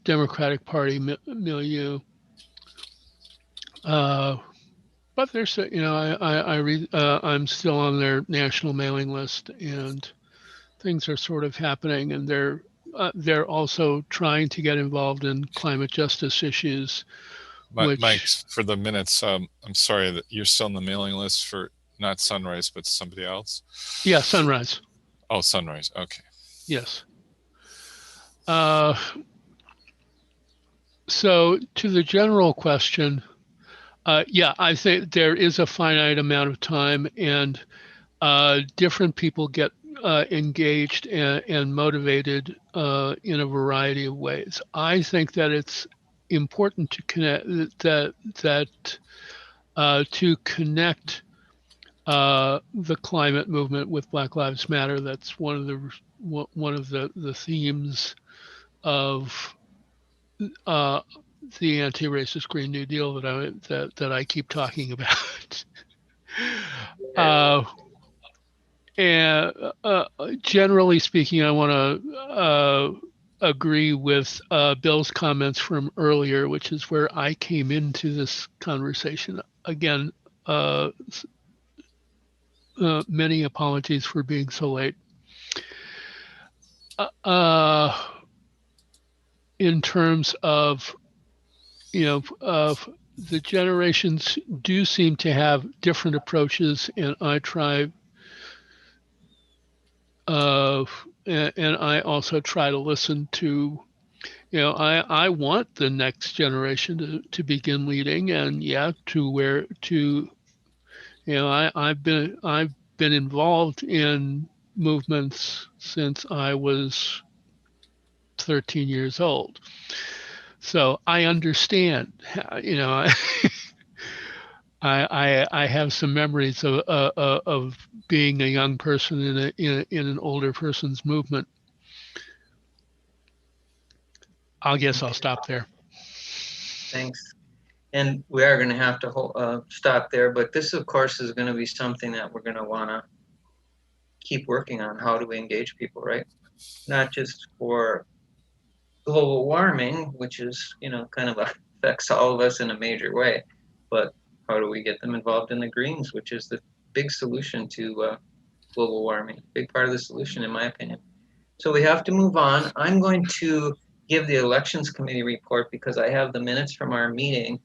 Democratic Party milieu. But there's, I read, I'm still on their national mailing list, and things are sort of happening, and they're also trying to get involved in climate justice issues. Mike, for the minutes, I'm sorry that you're still on the mailing list for not Sunrise, but somebody else. Yeah, Sunrise. Oh, Sunrise. Okay. Yes. So to the general question, yeah, I think there is a finite amount of time, and different people get engaged and motivated in a variety of ways. I think that it's important to connect to connect the climate movement with Black Lives Matter. That's one of the themes of the anti-racist Green New Deal that I keep talking about. And generally speaking, I want to agree with Bill's comments from earlier, which is where I came into this conversation. Again, many apologies for being so late. In terms of, of the generations do seem to have different approaches, and I try, and I also try to listen to, I want the next generation to begin leading, and I've been involved in movements since I was 13 years old. So I understand, I have some memories of being a young person in an older person's movement. I guess I'll stop there. Thanks. And we are going to have to stop there, but this, of course, is going to be something that we're going to want to keep working on. How do we engage people, right? not just for global warming, which is, kind of affects all of us in a major way, but how do we get them involved in the greens, which is the big solution to global warming, big part of the solution, in my opinion. So we have to move on. I'm going to give the elections committee report because I have the minutes from our meeting,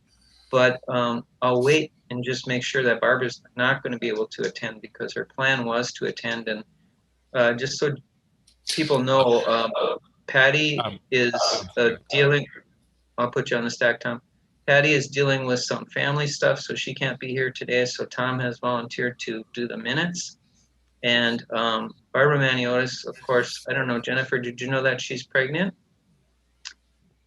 but I'll wait and just make sure that Barbara's not going to be able to attend because her plan was to attend. And just so people know, Patty is dealing, I'll put you on the stack, Tom. Patty is dealing with some family stuff, so she can't be here today. So Tom has volunteered to do the minutes. And Barbara Maniotis, of course, I don't know, Jennifer, did you know that she's pregnant?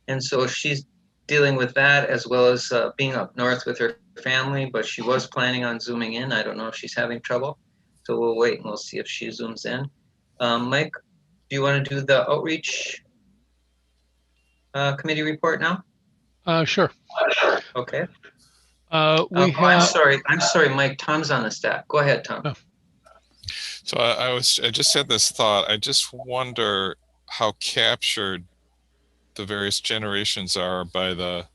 And so she's dealing with that as well as being up north with her family, but she was planning on Zooming in. I don't know if she's having trouble. So we'll wait and we'll see if she Zooms in. Mike, do you want to do the outreach committee report now? Sure. Okay. I'm sorry, Mike, Tom's on the stack. Go ahead, Tom. Oh. So I just had this thought. I just wonder how captured the various generations are by the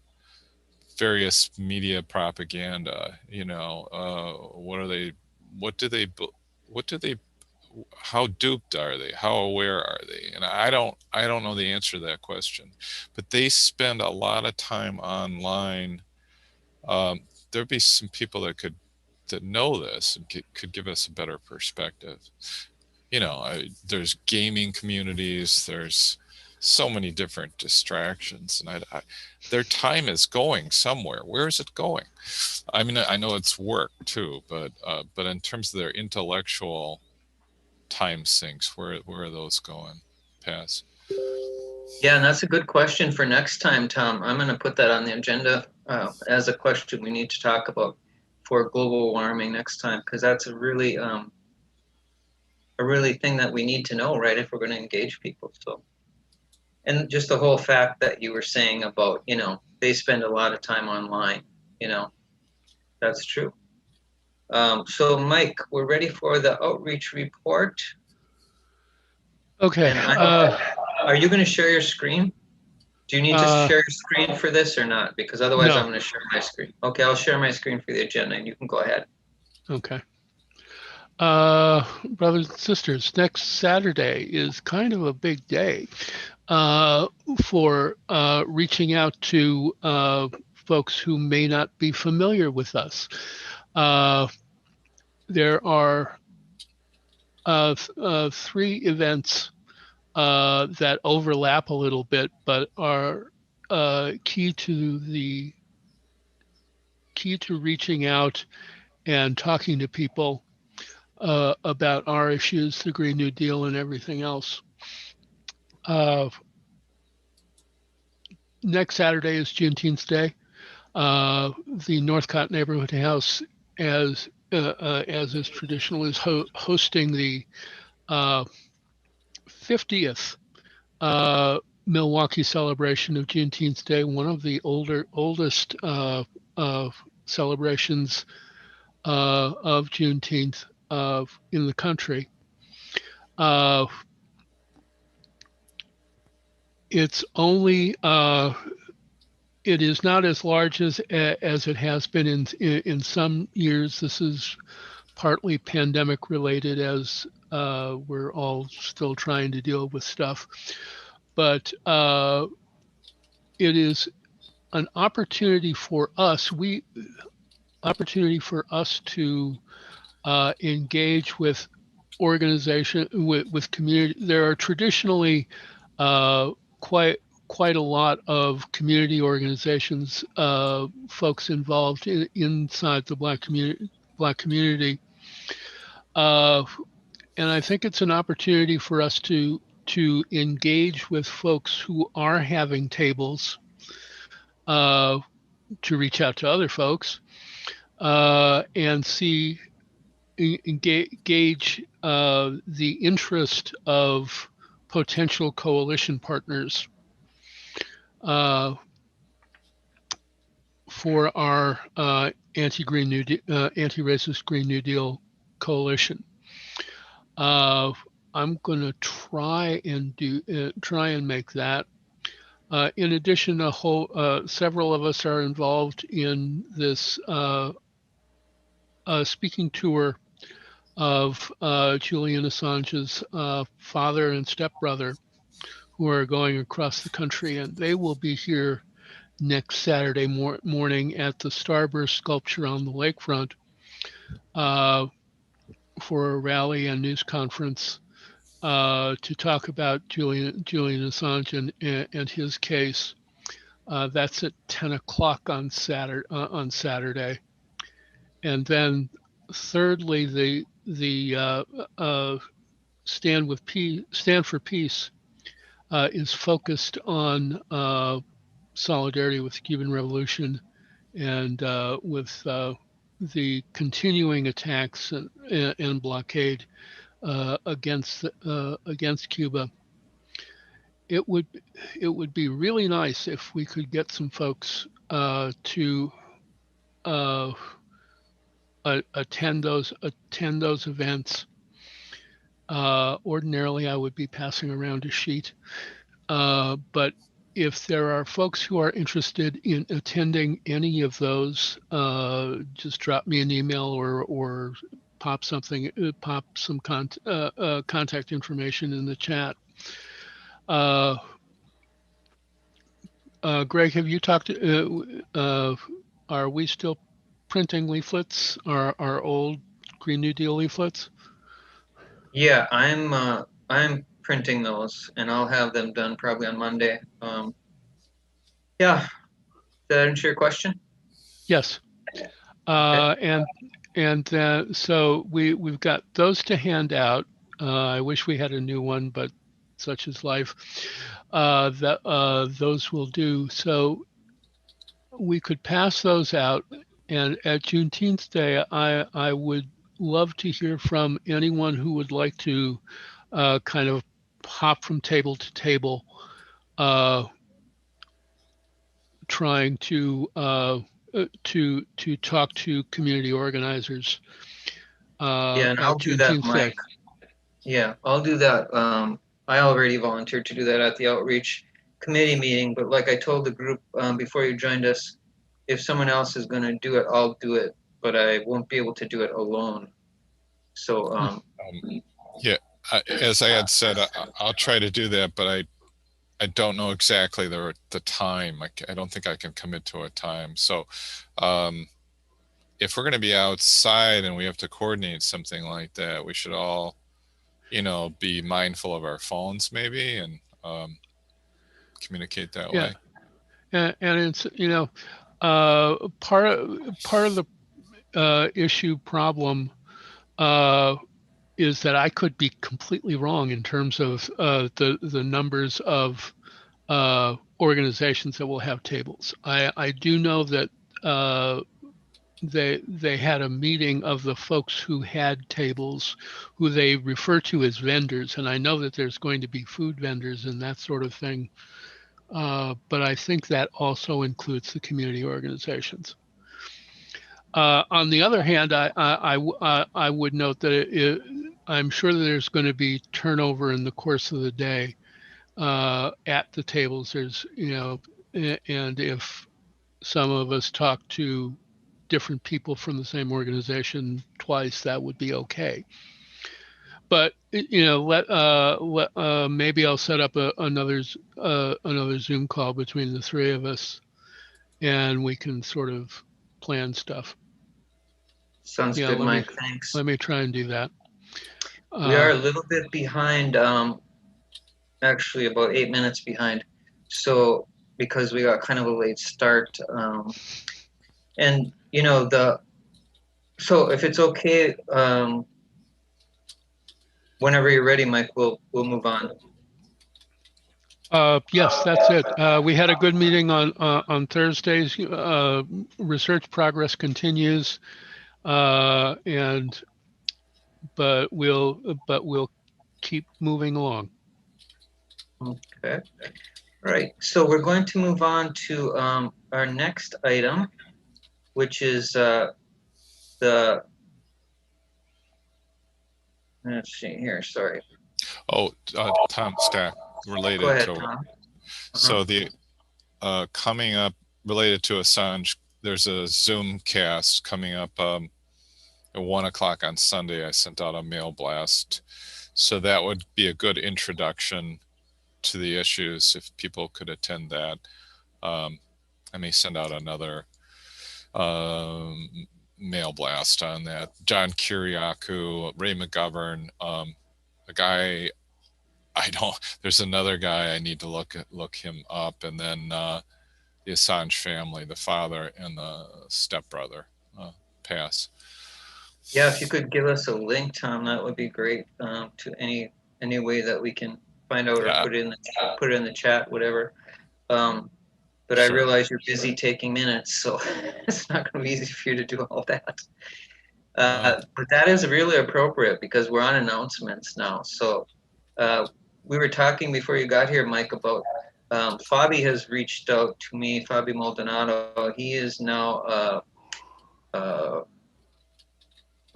various media propaganda. How duped are they? How aware are they? And I don't know the answer to that question, but they spend a lot of time online. There'd be some people that know this and could give us a better perspective. There's gaming communities, there's so many different distractions, and their time is going somewhere. Where is it going? I mean, I know it's work too, but in terms of their intellectual time sinks, where are those going? Pass. Yeah, and that's a good question for next time, Tom. I'm going to put that on the agenda as a question we need to talk about for global warming next time, because that's a really thing that we need to know, right, if we're going to engage people. So, and just the whole fact that you were saying about, they spend a lot of time online, that's true. So Mike, we're ready for the outreach report. Okay. Are you going to share your screen? Do you need to share your screen for this or not? Because otherwise No. I'm going to share my screen. Okay, I'll share my screen for the agenda and you can go ahead. Okay. Brothers and sisters, next Saturday is kind of a big day for reaching out to folks who may not be familiar with us. There are 3 events that overlap a little bit, but are key to reaching out and talking to people about our issues, the Green New Deal, and everything else. Next Saturday is Juneteenth Day. The Northcott Neighborhood House, as is traditional, is hosting the 50th Milwaukee celebration of Juneteenth Day, one of the oldest celebrations of Juneteenth in the country. It's only it is not as large as it has been in some years. This is partly pandemic related, as we're all still trying to deal with stuff. But it is an opportunity for us. To engage with organization, with community. There are traditionally quite a lot of community organizations, folks involved inside the Black community. And I think it's an opportunity for us to engage with folks who are having tables, to reach out to other folks, and engage the interest of potential coalition partners for our anti-racist Green New Deal coalition. I'm going to try and make that. In addition, several of us are involved in this speaking tour of Julian Assange's father and stepbrother, who are going across the country, and they will be here next Saturday morning at the Starburst Sculpture on the lakefront for a rally and news conference to talk about Julian Assange and his case. That's at 10 o'clock on Saturday. And then thirdly, the Stand for Peace is focused on solidarity with the Cuban Revolution and with the continuing attacks and blockade against Cuba. It would be really nice if we could get some folks to attend those events. Ordinarily, I would be passing around a sheet, but if there are folks who are interested in attending any of those, just drop me an email or pop some contact information in the chat. Greg, have you talked to, are we still printing leaflets, our old Green New Deal leaflets? Yeah, I'm printing those, and I'll have them done probably on Monday. Yeah, did that answer your question? Yes. And so we've got those to hand out. I wish we had a new one, but such is life. Those will do. So we could pass those out, and at Juneteenth Day, I would love to hear from anyone who would like to kind of hop from table to table, trying to talk to community organizers. Yeah, and I'll do that, Mike. Yeah, I'll do that. I already volunteered to do that at the outreach committee meeting, but like I told the group before you joined us, if someone else is going to do it, I'll do it, but I won't be able to do it alone. So, yeah, as I had said, I'll try to do that, but I don't know exactly the time. I don't think I can commit to a time. So if we're going to be outside and we have to coordinate something like that, we should all, be mindful of our phones maybe and communicate that way. And it's, part of the issue problem is that I could be completely wrong in terms of the numbers of organizations that will have tables. I do know that they had a meeting of the folks who had tables, who they refer to as vendors, and I know that there's going to be food vendors and that sort of thing. But I think that also includes the community organizations. On the other hand, I would note that I'm sure that there's going to be turnover in the course of the day at the tables. There's, and if some of us talk to different people from the same organization twice, that would be okay. But maybe I'll set up another Zoom call between the three of us, and we can sort of plan stuff. Sounds good, Mike. Thanks. Let me try and do that. We are a little bit behind, actually about 8 minutes behind. So because we got kind of a late start, and so if it's okay, whenever you're ready, Mike, we'll move on. Yes, that's it. We had a good meeting on Thursdays. Research progress continues, but we'll keep moving along. Okay. All right. So we're going to move on to our next item, which is let's see here. Sorry. Oh, Tom Stack Go related ahead, to Tom. so the coming up related to Assange. There's a Zoom cast coming up at 1 o'clock on Sunday. I sent out a mail blast, so that would be a good introduction to the issues if people could attend that. I may send out another mail blast on that. John Kiriakou, Ray McGovern, a guy I don't. There's another guy I need to look him up, and then the Assange family, the father and the stepbrother, pass. Yeah, if you could give us a link, Tom, that would be great, to any way that we can find out or Yeah. put it in the chat, whatever. But I Sure. realize you're busy taking minutes, so it's not going to be easy for you to do all that. But that is really appropriate because we're on announcements now. So we were talking before you got here, Mike, about Fabi has reached out to me, Fabi Maldonado. He is now, what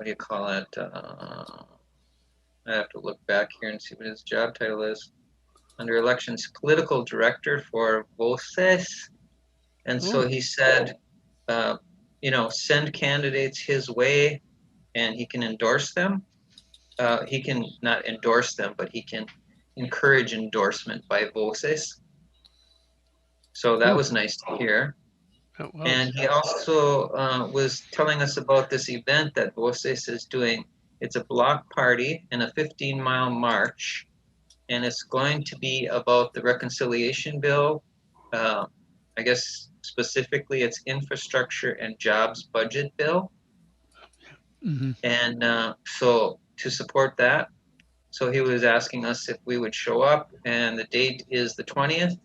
do you call it? I have to look back here and see what his job title is. Under elections, political director for Voces. And so he said, send candidates his way and he can endorse them. He can not endorse them, but he can encourage endorsement by Voces. So that was nice to hear. And he also was telling us about this event that Voces is doing. It's a block party and a 15-mile march. And it's going to be about the reconciliation bill. I guess specifically it's infrastructure and jobs budget bill. Mhm. And so to support that, so he was asking us if we would show up, and the date is the 20th,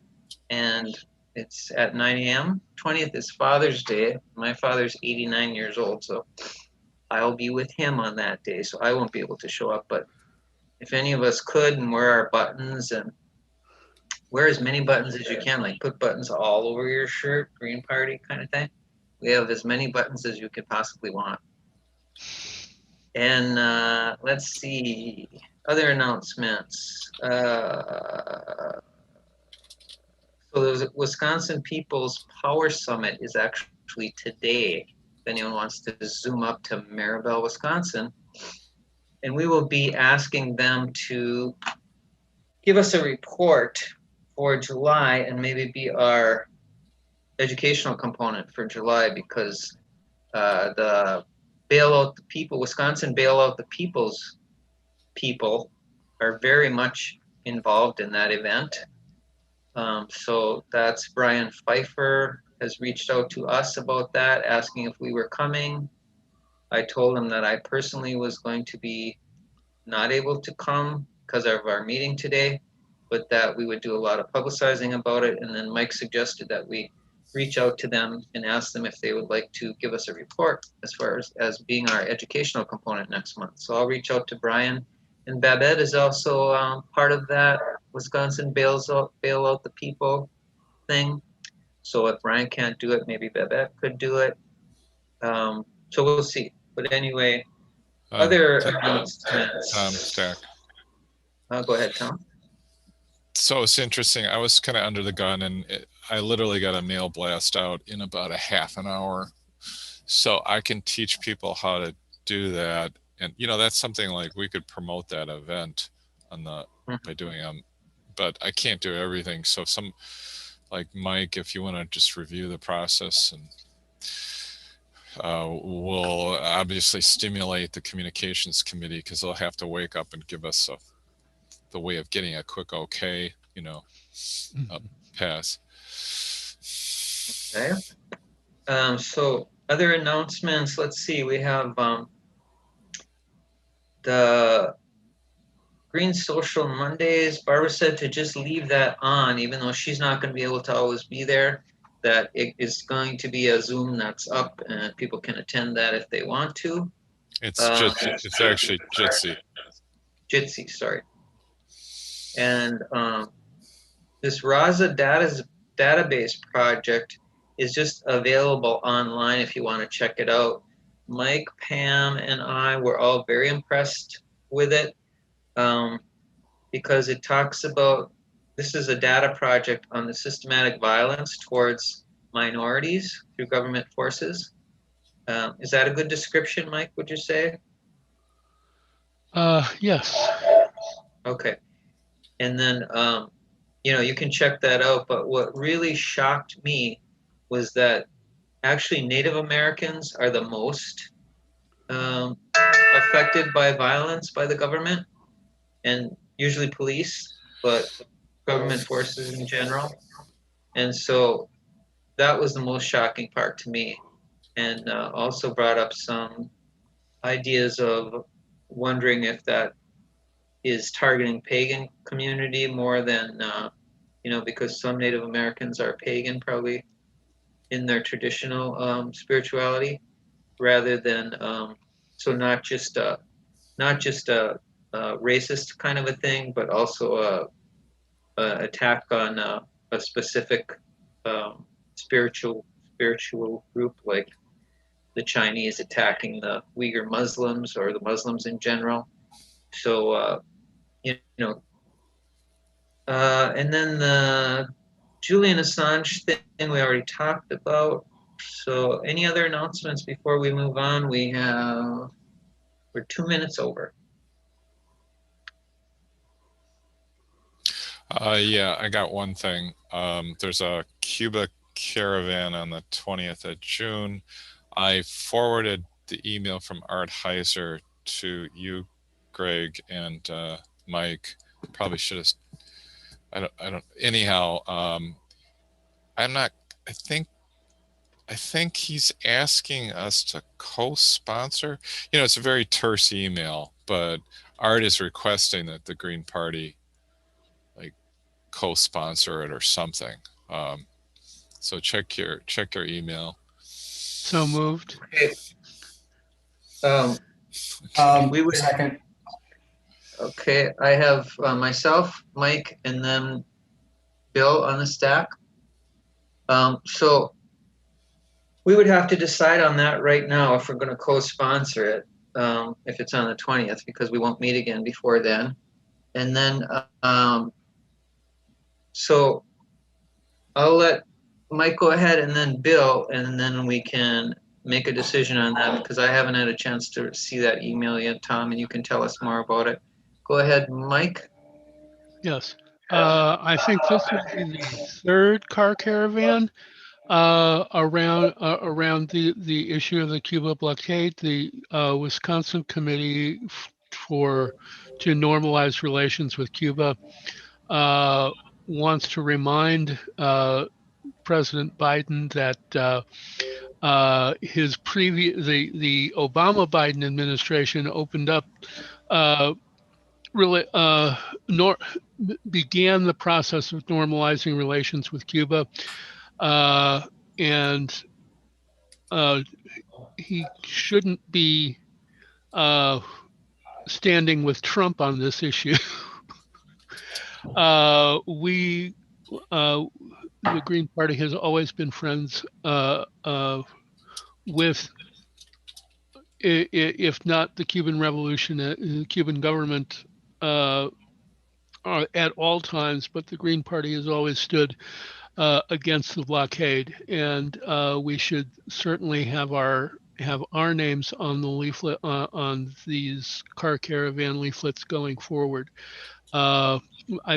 and it's at 9 a.m. 20th is Father's Day. My father's 89 years old, so I'll be with him on that day, so I won't be able to show up. But if any of us could and wear our buttons and wear as many buttons as you can, like put buttons all over your shirt, Green Party kind of thing. We have as many buttons as you could possibly want. And let's see, other announcements. So the Wisconsin People's Power Summit is actually today. If anyone wants to zoom up to Maribel, Wisconsin, and we will be asking them to give us a report for July and maybe be our educational component for July, because the bailout the people, Wisconsin bailout the people's people are very much involved in that event. So that's Brian Pfeiffer has reached out to us about that, asking if we were coming. I told him that I personally was going to be not able to come because of our meeting today, but that we would do a lot of publicizing about it. And then Mike suggested that we reach out to them and ask them if they would like to give us a report as far as being our educational component next month. So I'll reach out to Brian. And Babette is also part of that Wisconsin bail out the people thing. So if Brian can't do it, maybe Babette could do it. So we'll see. But anyway, other announcements. Tom Stack. Go ahead, Tom. So it's interesting. I was kind of under the gun, and I literally got a mail blast out in about a half an hour. So I can teach people how to do that. And, that's something like we could promote that event by doing but I can't do everything. So like Mike, if you want to just review the process, and we'll obviously stimulate the communications committee, because they'll have to wake up and give us the way of getting a quick okay, pass. Okay. So other announcements, let's see, we have the Green Social Mondays. Barbara said to just leave that on, even though she's not going to be able to always be there, that it is going to be a Zoom that's up and people can attend that if they want to. It's actually Jitsi. Jitsi, sorry. And this Raza database project is just available online if you want to check it out. Mike, Pam, and I were all very impressed with it. because it talks about, this is a data project on the systematic violence towards minorities through government forces. Is that a good description, Mike, would you say? Yes. Okay. And then, you can check that out. But what really shocked me was that actually Native Americans are the most affected by violence by the government, and usually police, but government forces in general. And so that was the most shocking part to me, and also brought up some ideas of wondering if that is targeting pagan community more than because some Native Americans are pagan probably in their traditional spirituality, rather than so not just a racist kind of a thing, but also a attack on a specific spiritual group, like the Chinese attacking the Uyghur Muslims or the Muslims in general. So you know, and then the Julian Assange thing we already talked about. So any other announcements before we move on? We're 2 minutes over. Yeah, I got one thing. There's a Cuba caravan on the 20th of June. I forwarded the email from Art Heiser to you, Greg, and Mike. Probably should have. I don't. Anyhow, I'm not. I think he's asking us to co-sponsor. It's a very terse email, but Art is requesting that the Green Party co-sponsor it or something. So check your email. So moved. Okay. We would. Second. Okay, I have myself, Mike, and then Bill on the stack. So we would have to decide on that right now if we're going to co-sponsor it, if it's on the 20th, because we won't meet again before then. And then, so I'll let Mike go ahead and then Bill, and then we can make a decision on that, because I haven't had a chance to see that email yet, Tom, and you can tell us more about it. Go ahead, Mike. Yes. I think this will be the third car caravan around the issue of the Cuba blockade. The Wisconsin Committee to normalize relations with Cuba wants to remind President Biden that the Obama Biden administration opened up began the process of normalizing relations with Cuba, and he shouldn't be standing with Trump on this issue. The Green Party has always been friends with, if not the Cuban Revolution, the Cuban government at all times, but the Green Party has always stood against the blockade, and we should certainly have our names on the leaflet, on these car caravan leaflets going forward. I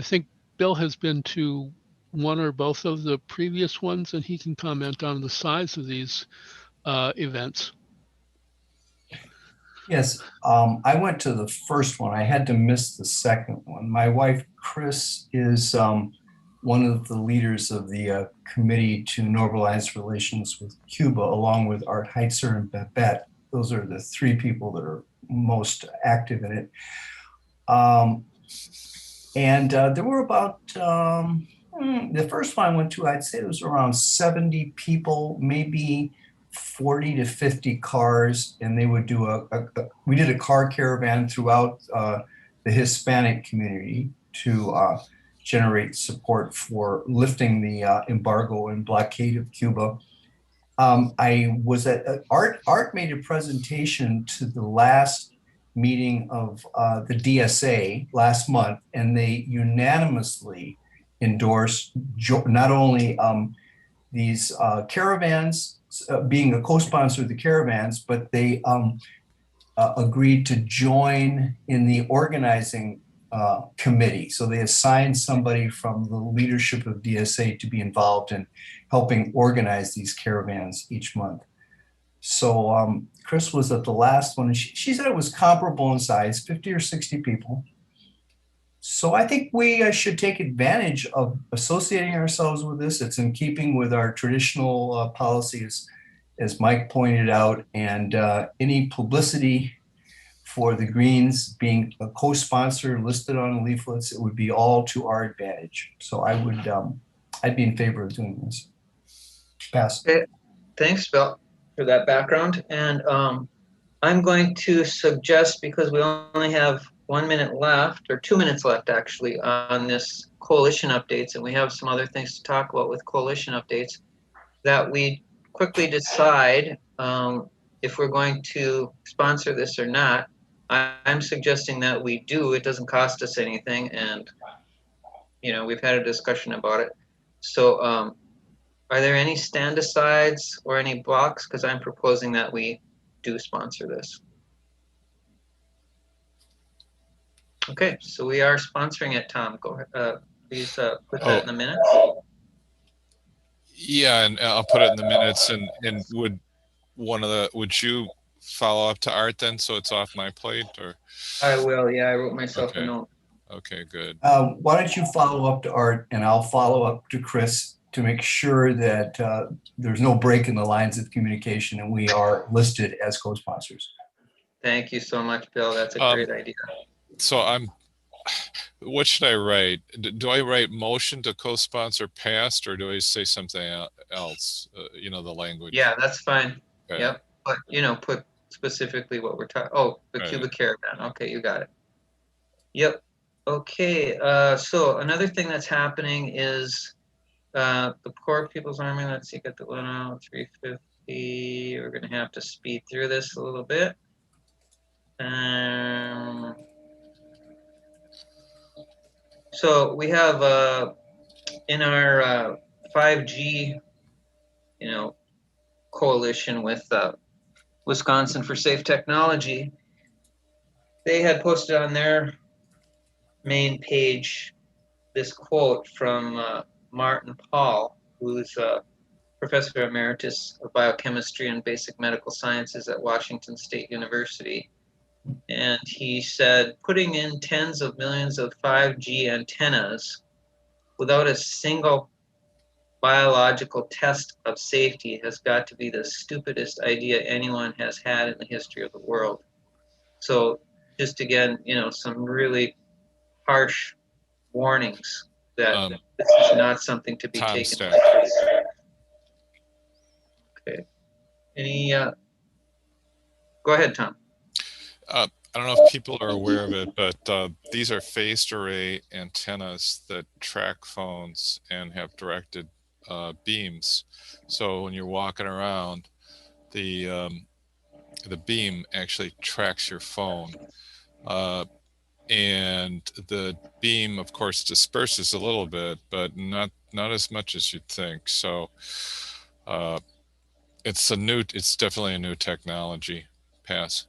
think Bill has been to one or both of the previous ones, and he can comment on the size of these events. Yes, I went to the first one. I had to miss the second one. My wife, Chris, is one of the leaders of the committee to normalize relations with Cuba, along with Art Heitzer and Babette. Those are the three people that are most active in it. And there were about, the first one I went to, I'd say there was around 70 people, maybe 40 to 50 cars, and they would do we did a car caravan throughout the Hispanic community to generate support for lifting the embargo and blockade of Cuba. I was at Art made a presentation to the last meeting of the DSA last month, and they unanimously endorsed not only these caravans, being a co-sponsor of the caravans, but they agreed to join in the organizing committee. So they assigned somebody from the leadership of DSA to be involved in helping organize these caravans each month. So Chris was at the last one, and she said it was comparable in size, 50 or 60 people. So I think we should take advantage of associating ourselves with this. It's in keeping with our traditional policies, as Mike pointed out, and any publicity for the Greens being a co-sponsor listed on the leaflets, it would be all to our advantage. So I would, I'd be in favor of doing this. Pass. Okay. Thanks, Bill, for that background. And I'm going to suggest, because we only have 1 minute left, or 2 minutes left actually, on this coalition updates, and we have some other things to talk about with coalition updates, that we quickly decide if we're going to sponsor this or not. I'm suggesting that we do. It doesn't cost us anything, and we've had a discussion about it. So are there any stand-asides or any blocks? Because I'm proposing that we do sponsor this. Okay, so we are sponsoring it, Tom. Go ahead. Please put that in the minutes. Yeah, and I'll put it in the minutes. And would you follow up to Art then, so it's off my plate? Or I will. Yeah, I wrote myself a okay. note. Okay, good. Why don't you follow up to Art, and I'll follow up to Chris to make sure that there's no break in the lines of communication and we are listed as co-sponsors. Thank you so much, Bill. That's a great idea. So what should I write? Do I write motion to co-sponsor passed, or do I say something else? The language. Yeah, that's fine. Okay. Yep. But, put specifically what we're talking. Oh, the Cuba Caravan. Okay, you got it. Yep. Okay. So another thing that's happening is the Poor People's Army. Let's see, get the one out, 350. We're going to have to speed through this a little bit. So we have in our 5G, coalition with Wisconsin for Safe Technology, they had posted on their main page this quote from Martin Paul, who's a professor emeritus of biochemistry and basic medical sciences at Washington State University. And he said, putting in tens of millions of 5G antennas without a single biological test of safety has got to be the stupidest idea anyone has had in the history of the world. So just again, some really harsh warnings that this is not something to be taken seriously. Okay. Any, go ahead, Tom. I don't know if people are aware of it, but these are phased array antennas that track phones and have directed beams. So when you're walking around, the beam actually tracks your phone. And the beam, of course, disperses a little bit, but not as much as you'd think. So it's definitely a new technology. Pass.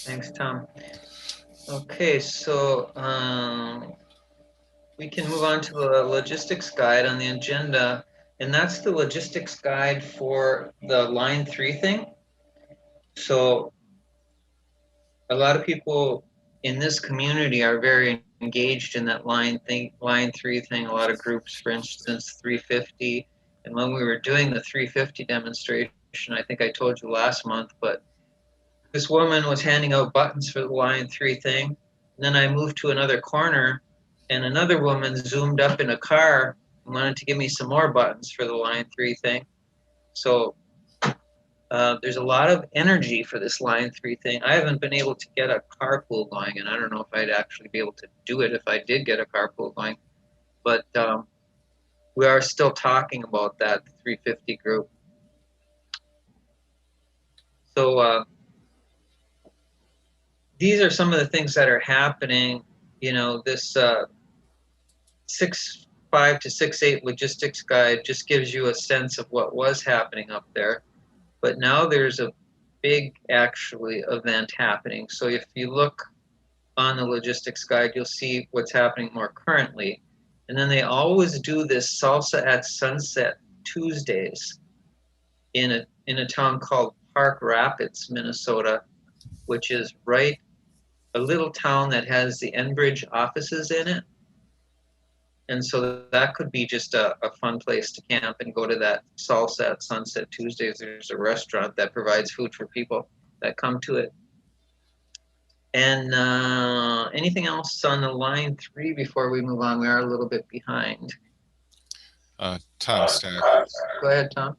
Thanks, Tom. Okay, so we can move on to the logistics guide on the agenda, and that's the logistics guide for the line 3 thing. So a lot of people in this community are very engaged in that line 3 thing. A lot of groups, for instance, 350. And when we were doing the 350 demonstration, I think I told you last month, but this woman was handing out buttons for the line 3 thing. And then I moved to another corner, and another woman zoomed up in a car and wanted to give me some more buttons for the line 3 thing. So there's a lot of energy for this line 3 thing. I haven't been able to get a carpool going, and I don't know if I'd actually be able to do it if I did get a carpool going. But we are still talking about that 350 group. So these are some of the things that are happening. You know, this 6.5 to 6.8 logistics guide just gives you a sense of what was happening up there. But now there's a big actually event happening. So if you look on the logistics guide, you'll see what's happening more currently. And then they always do this Salsa at Sunset Tuesdays in a town called Park Rapids, Minnesota, which is right a little town that has the Enbridge offices in it. And so that could be just a fun place to camp and go to that Salsa at Sunset Tuesdays. There's a restaurant that provides food for people that come to it. And anything else on the line 3 before we move on? We are a little bit behind. Tom Stack. Go ahead, Tom.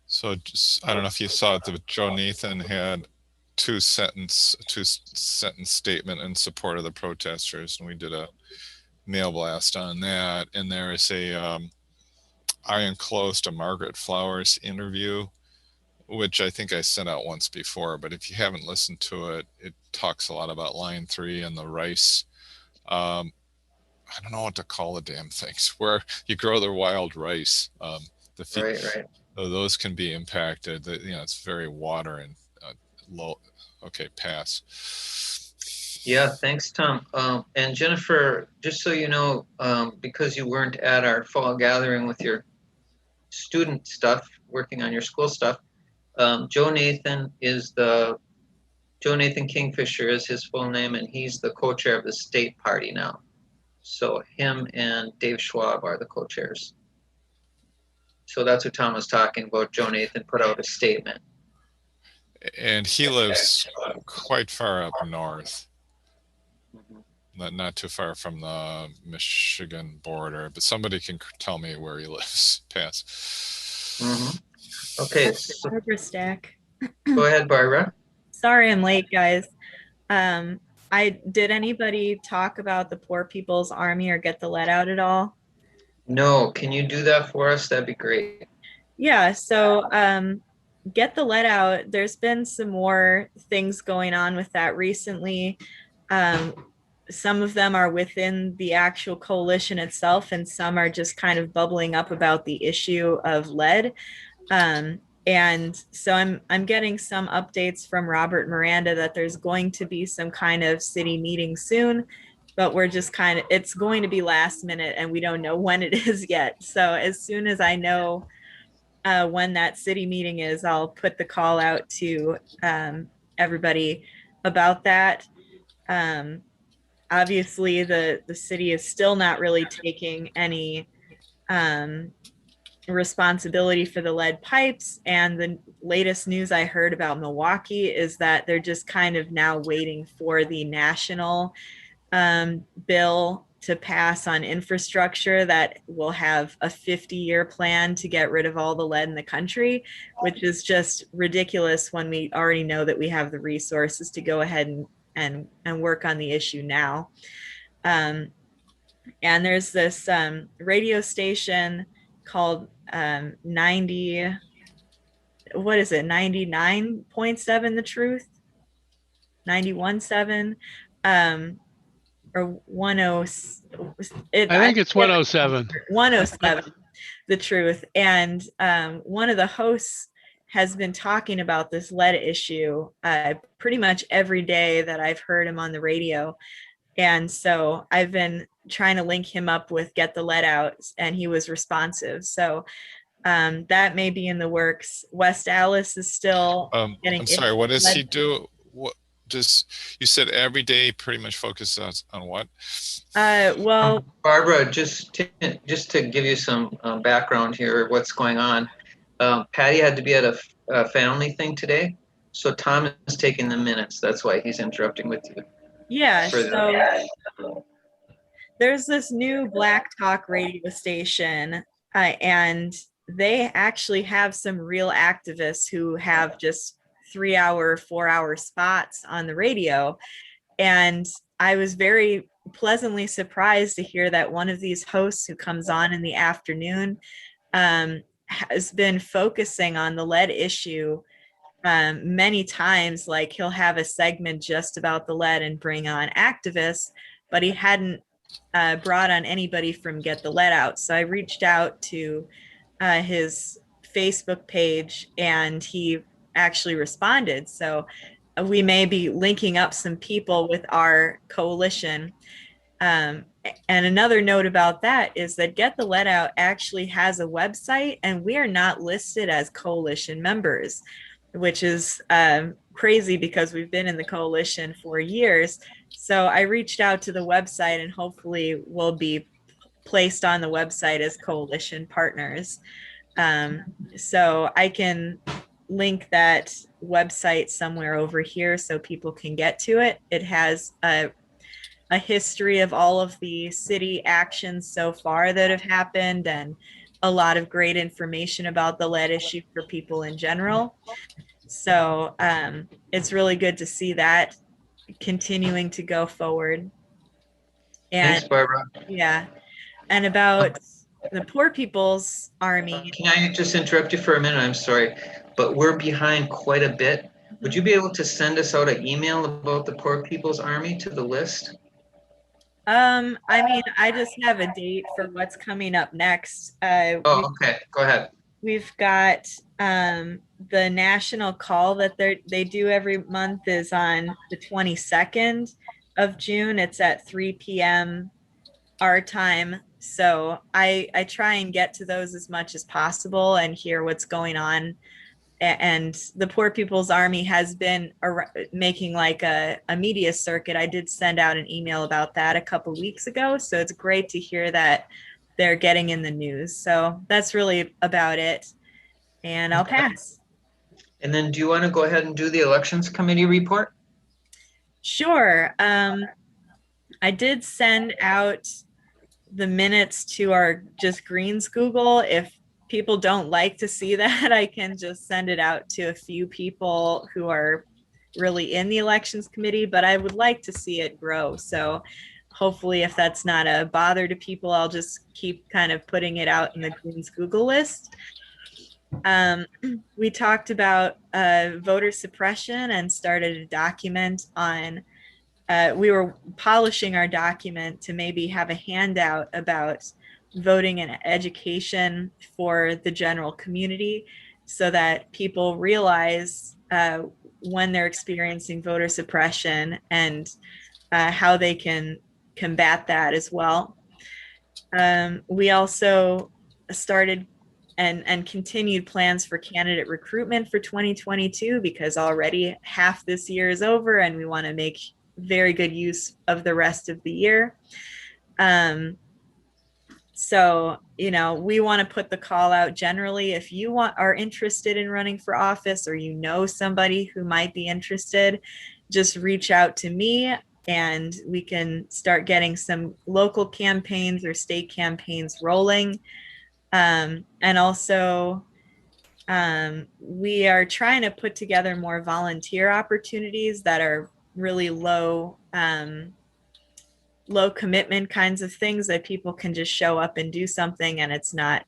So just, I don't know if you saw it, but Joe Nathan had two sentence statement in support of the protesters, and we did a mail blast on that. And there is a I enclosed a Margaret Flowers interview, which I think I sent out once before, but if you haven't listened to it, it talks a lot about line 3 and the rice. I don't know what to call the damn things, where you grow the wild rice. Right. Those can be impacted. You know, it's very water and low. Okay, pass. Yeah, thanks, Tom. And Jennifer, just so you know, because you weren't at our fall gathering with your student stuff, working on your school stuff, Joe Nathan Kingfisher is his full name, and he's the co-chair of the state party now. So him and Dave Schwab are the co-chairs. So that's what Tom was talking about. Joe Nathan put out a statement. And he lives quite far up north. Not too far from the Michigan border, but somebody can tell me where he lives. Pass. Mm-hmm. Okay. Barbara Stack. Go ahead, Barbara. Sorry I'm late, guys. Did anybody talk about the Poor People's Army or Get the Lead Out at all? No, can you do that for us? That'd be great. Yeah, so Get the Lead Out, there's been some more things going on with that recently. Some of them are within the actual coalition itself, and some are just kind of bubbling up about the issue of lead. And so I'm getting some updates from Robert Miranda that there's going to be some kind of city meeting soon, but we're just it's going to be last minute and we don't know when it is yet. So as soon as I know when that city meeting is, I'll put the call out to everybody about that. Obviously, the city is still not really taking any responsibility for the lead pipes. And the latest news I heard about Milwaukee is that they're just kind of now waiting for the national bill to pass on infrastructure that will have a 50-year plan to get rid of all the lead in the country, which is just ridiculous when we already know that we have the resources to go ahead and work on the issue now. And there's this radio station called 99.7 The Truth, 91.7, or 10. I think it's 107. 107 The Truth. And one of the hosts has been talking about this lead issue pretty much every day that I've heard him on the radio. And so I've been trying to link him up with Get the Lead Out, and he was responsive. So that may be in the works. West Allis is still getting. I'm sorry, what does he do? What does, you said every day pretty much focuses on what? Well, Barbara, just to give you some background here, what's going on. Patty had to be at a family thing today, so Tom is taking the minutes. That's why he's interrupting with you. Yeah, so there's this new Black Talk radio station, and they actually have some real activists who have just 3-hour, 4-hour spots on the radio. And I was very pleasantly surprised to hear that one of these hosts who comes on in the afternoon has been focusing on the lead issue many times, like he'll have a segment just about the lead and bring on activists, but he hadn't brought on anybody from Get the Lead Out. So I reached out to his Facebook page and he actually responded. So we may be linking up some people with our coalition. And another note about that is that Get the Lead Out actually has a website and we are not listed as coalition members, which is crazy because we've been in the coalition for years. So I reached out to the website and hopefully we'll be placed on the website as coalition partners. So I can link that website somewhere over here so people can get to it. It has a history of all of the city actions so far that have happened and a lot of great information about the lead issue for people in general. So it's really good to see that continuing to go forward. And Thanks, Barbara. yeah, and about the Poor People's Army. Can I just interrupt you for a minute? I'm sorry, but we're behind quite a bit. Would you be able to send us out an email about the Poor People's Army to the list? I mean, I just have a date for what's coming up next. Oh, okay. Go ahead. We've got the national call that they do every month is on the 22nd of June. It's at 3 p.m. our time. So I try and get to those as much as possible and hear what's going on. And the Poor People's Army has been making like a media circuit. I did send out an email about that a couple weeks ago. So it's great to hear that they're getting in the news. So that's really about it. And I'll pass. And then do you want to go ahead and do the elections committee report? Sure. I did send out the minutes to our Just Greens Google. If people don't like to see that, I can just send it out to a few people who are really in the elections committee, but I would like to see it grow. So hopefully if that's not a bother to people, I'll just keep kind of putting it out in the Greens Google list. We talked about voter suppression and started a document on, we were polishing our document to maybe have a handout about voting and education for the general community so that people realize when they're experiencing voter suppression and how they can combat that as well. We also started and continued plans for candidate recruitment for 2022 because already half this year is over and we want to make very good use of the rest of the year. So, you know, we want to put the call out generally. If you are interested in running for office or you know somebody who might be interested, just reach out to me and we can start getting some local campaigns or state campaigns rolling. And also, we are trying to put together more volunteer opportunities that are really low commitment kinds of things that people can just show up and do something, and it's not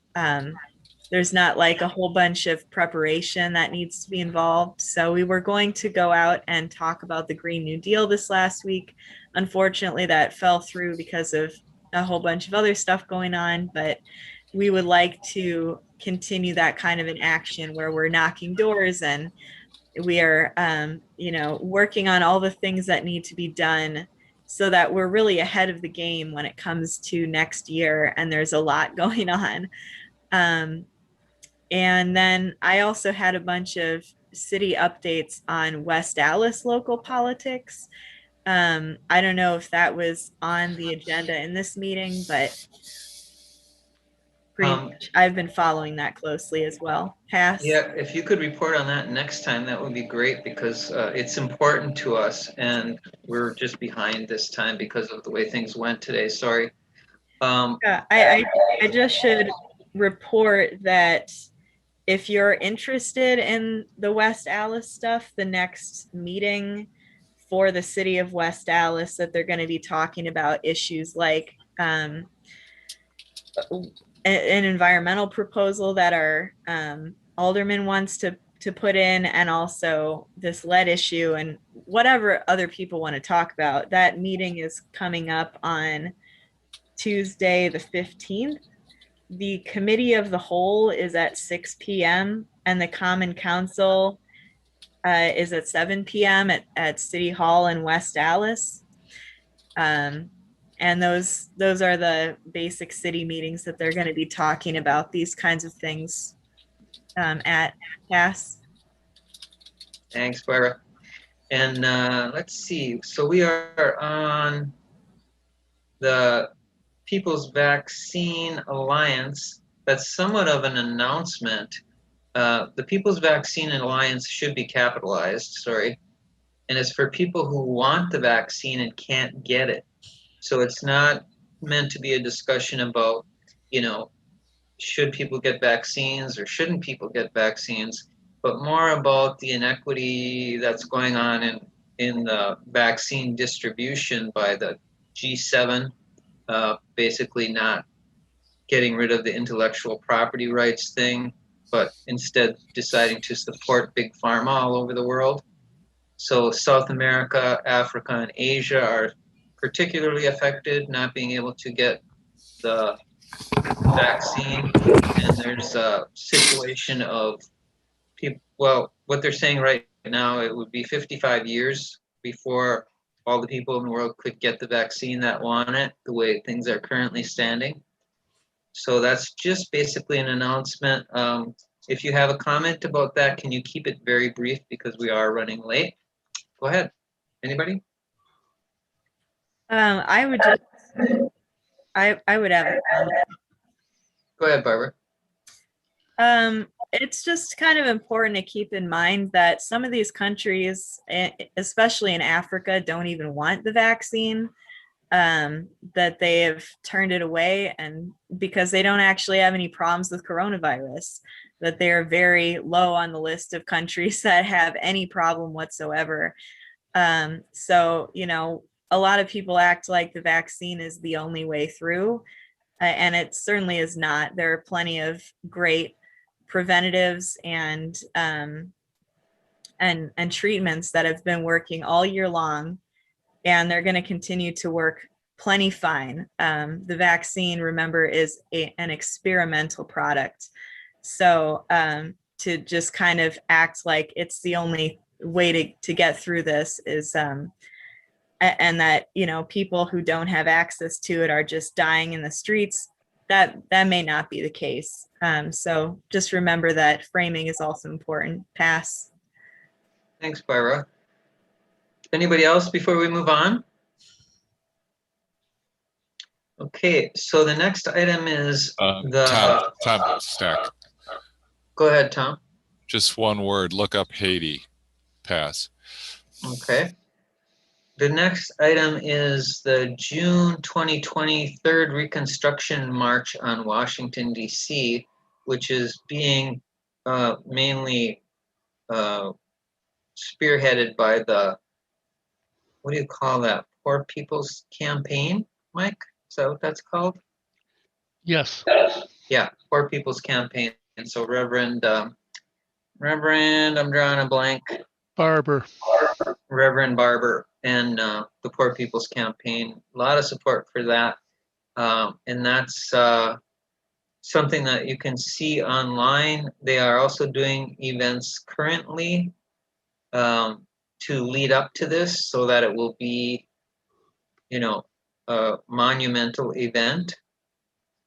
there's not like a whole bunch of preparation that needs to be involved. So we were going to go out and talk about the Green New Deal this last week. Unfortunately, that fell through because of a whole bunch of other stuff going on, but we would like to continue that kind of an action where we're knocking doors and we are you know, working on all the things that need to be done so that we're really ahead of the game when it comes to next year, and there's a lot going on. And then I also had a bunch of city updates on West Allis local politics. I don't know if that was on the agenda in this meeting, but pretty much I've been following that closely as well. Pass. Yeah, if you could report on that next time, that would be great because it's important to us and we're just behind this time because of the way things went today. Sorry. Yeah, I just should report that if you're interested in the West Allis stuff, the next meeting for the city of West Allis that they're going to be talking about issues like an environmental proposal that our alderman wants to to put in, and also this lead issue and whatever other people want to talk about. That meeting is coming up on Tuesday, the 15th. The committee of the whole is at 6 p.m. and the common council is at 7 p.m. at City Hall in West Allis. And those are the basic city meetings that they're going to be talking about these kinds of things at CAS. Thanks, Barbara. And let's see. So we are on the People's Vaccine Alliance. That's somewhat of an announcement. The People's Vaccine Alliance should be capitalized, sorry. And it's for people who want the vaccine and can't get it. So it's not meant to be a discussion about, you know, should people get vaccines or shouldn't people get vaccines, but more about the inequity that's going on in the vaccine distribution by the G7, basically not getting rid of the intellectual property rights thing, but instead deciding to support big pharma all over the world. So South America, Africa, and Asia are particularly affected, not being able to get the vaccine. And there's a situation of people, well, what they're saying right now, it would be 55 years before all the people in the world could get the vaccine that want it, the way things are currently standing. So that's just basically an announcement. If you have a comment about that, can you keep it very brief because we are running late? Go ahead. Anybody? I would just, I would have a comment. Go ahead, Barbara. It's just kind of important to keep in mind that some of these countries, especially in Africa, don't even want the vaccine, that they have turned it away, and because they don't actually have any problems with coronavirus, that they're very low on the list of countries that have any problem whatsoever. So, you know, a lot of people act like the vaccine is the only way through, and it certainly is not. There are plenty of great preventatives and treatments that have been working all year long, and they're going to continue to work plenty fine. The vaccine, remember, is an experimental product. So to just kind of act like it's the only way to get through this is, and that, you know, people who don't have access to it are just dying in the streets, that may not be the case. So just remember that framing is also important. Pass. Thanks, Barbara. Anybody else before we move on? Okay, so the next item is Tom Stack. Go ahead, Tom. Just one word. Look up Haiti. Pass. Okay. The next item is the June 2020 Third Reconstruction March on Washington, D.C., which is being mainly spearheaded by the, what do you call that? Poor People's Campaign, Mike? Is that what that's called? Yes. Yeah, Poor People's Campaign. And so Reverend, I'm drawing a blank. Reverend Barber and the Poor People's Campaign. A lot of support for that. And that's something that you can see online. They are also doing events currently to lead up to this so that it will be, you know, a monumental event.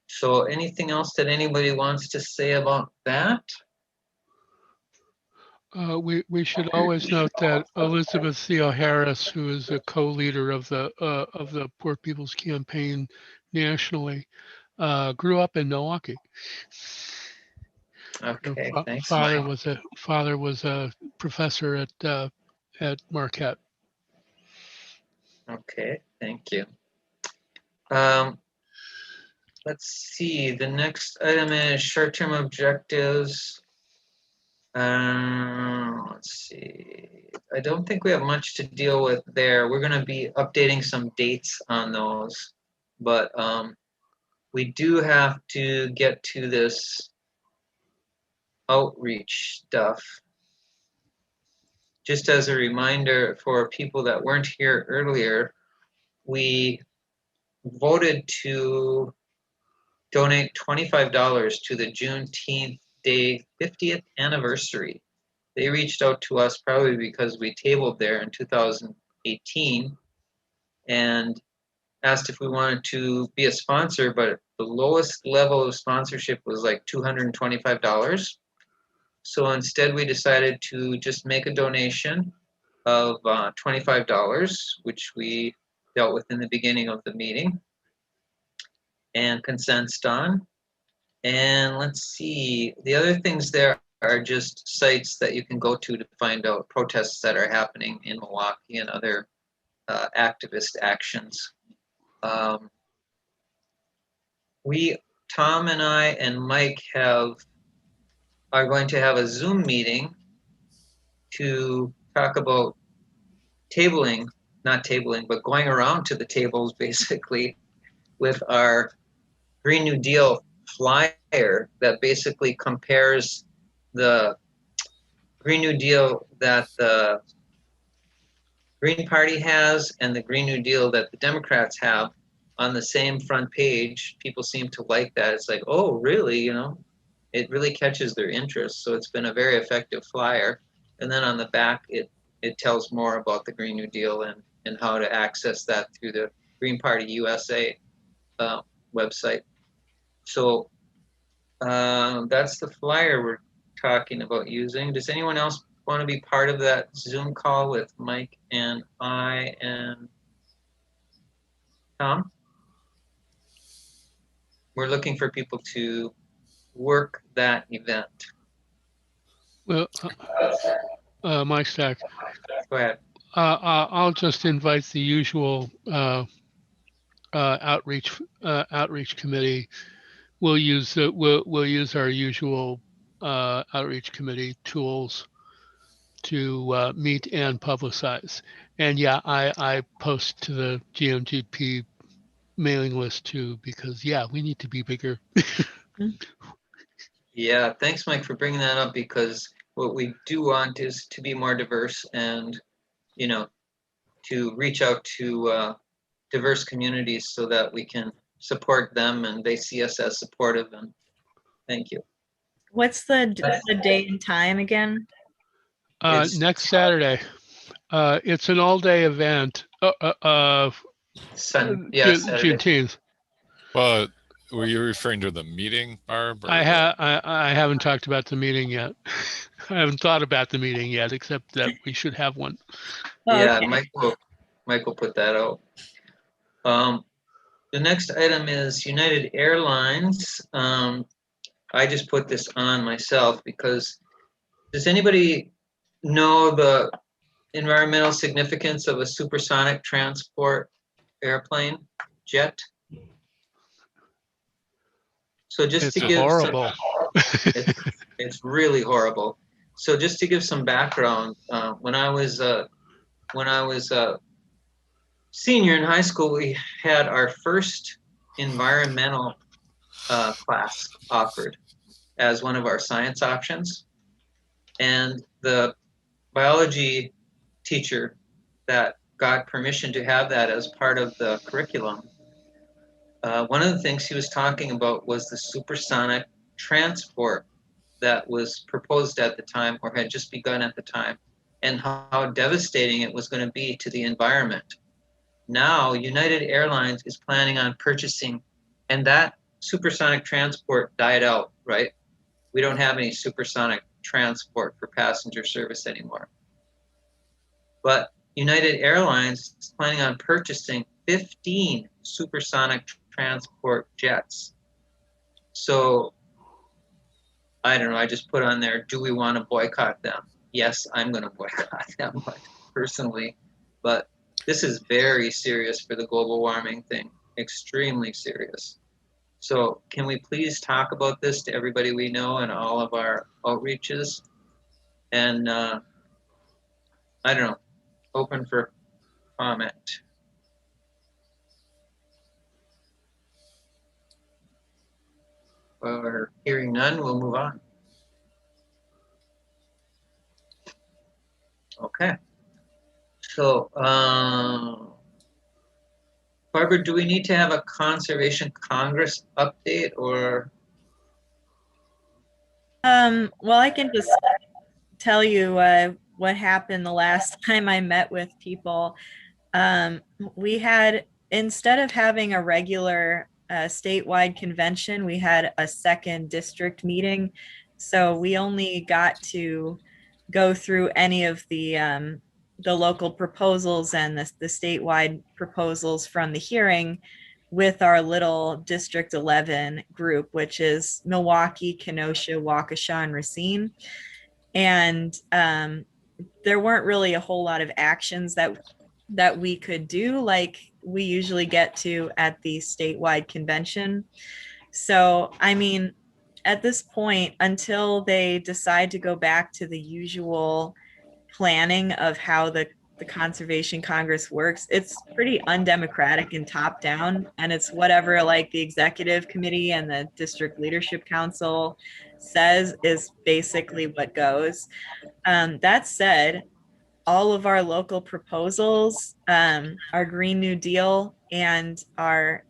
So anything else that anybody wants to say about that? We should always note that Elizabeth Theo-Harris, who is a co-leader of the Poor People's Campaign nationally, grew up in Milwaukee. Okay, thanks. Father was a professor at Marquette. Okay, thank you. Let's see, the next item is short-term objectives. Let's see, I don't think we have much to deal with there. We're going to be updating some dates on those, but we do have to get to this outreach stuff. just as a reminder for people that weren't here earlier, we voted to donate $25 to the Juneteenth Day 50th anniversary. They reached out to us probably because we tabled there in 2018 and asked if we wanted to be a sponsor, but the lowest level of sponsorship was like $225. So instead we decided to just make a donation of $25, which we dealt with in the beginning of the meeting and consented on. And let's see, the other things there are just sites that you can go to find out protests that are happening in Milwaukee and other activist actions. Tom and I and Mike are going to have a Zoom meeting to talk about not tabling, but going around to the tables basically with our Green New Deal flyer that basically compares the Green New Deal that the Green Party has and the Green New Deal that the Democrats have on the same front page. People seem to like that. It's like, oh, really? You know, it really catches their interest. So it's been a very effective flyer. And then on the back, it tells more about the Green New Deal and how to access that through the Green Party USA website. So that's the flyer we're talking about using. Does anyone else want to be part of that Zoom call with Mike and I and Tom? We're looking for people to work that event. Well, Mike Stack, Go ahead. I'll just invite the usual outreach committee. We'll use our usual outreach committee tools to meet and publicize. And yeah, I post to the GMGP mailing list too, because yeah, we need to be bigger. Yeah, thanks, Mike, for bringing that up, because what we do want is to be more diverse and, you know, to reach out to diverse communities so that we can support them and they see us as supportive. And thank you. What's the date and time again? Next Saturday. It's an all-day event. Yeah, Saturday. Juneteenth. But were you referring to the meeting, Barb? or I the- haven't talked about the meeting yet. I haven't thought about the meeting yet, except that we should have one. Yeah, Okay. Mike will put that out. The next item is United Airlines. I just put this on myself because does anybody know the environmental significance of a supersonic transport airplane, jet? So just It's to give horrible. it's really horrible. So just to give some background, when I was a senior in high school, we had our first environmental class offered as one of our science options, and the biology teacher that got permission to have that as part of the curriculum, one of the things he was talking about was the supersonic transport that was proposed at the time or had just begun at the time, and how devastating it was going to be to the environment. Now, United Airlines is planning on purchasing, and that supersonic transport died out, right? We don't have any supersonic transport for passenger service anymore. But United Airlines is planning on purchasing 15 supersonic transport jets. So I don't know, I just put on there, do we want to boycott them? Yes, I'm going to boycott them personally, but this is very serious for the global warming thing, extremely serious. So can we please talk about this to everybody we know and all of our outreaches? And I don't know, open for comment. Or hearing none, we'll move on. Okay. So, Barbara, do we need to have a Conservation Congress update or? Well, I can just tell you what happened the last time I met with people. We had, instead of having a regular statewide convention, we had a second district meeting. So we only got to go through any of the local proposals and the statewide proposals from the hearing with our little District 11 group, which is Milwaukee, Kenosha, Waukesha, and Racine. And there weren't really a whole lot of actions that we could do like we usually get to at the statewide convention. So, I mean, at this point, until they decide to go back to the usual planning of how the Conservation Congress works, it's pretty undemocratic and top down. And it's whatever like the executive committee and the district leadership council says is basically what goes. That said, all of our local proposals, our Green New Deal and our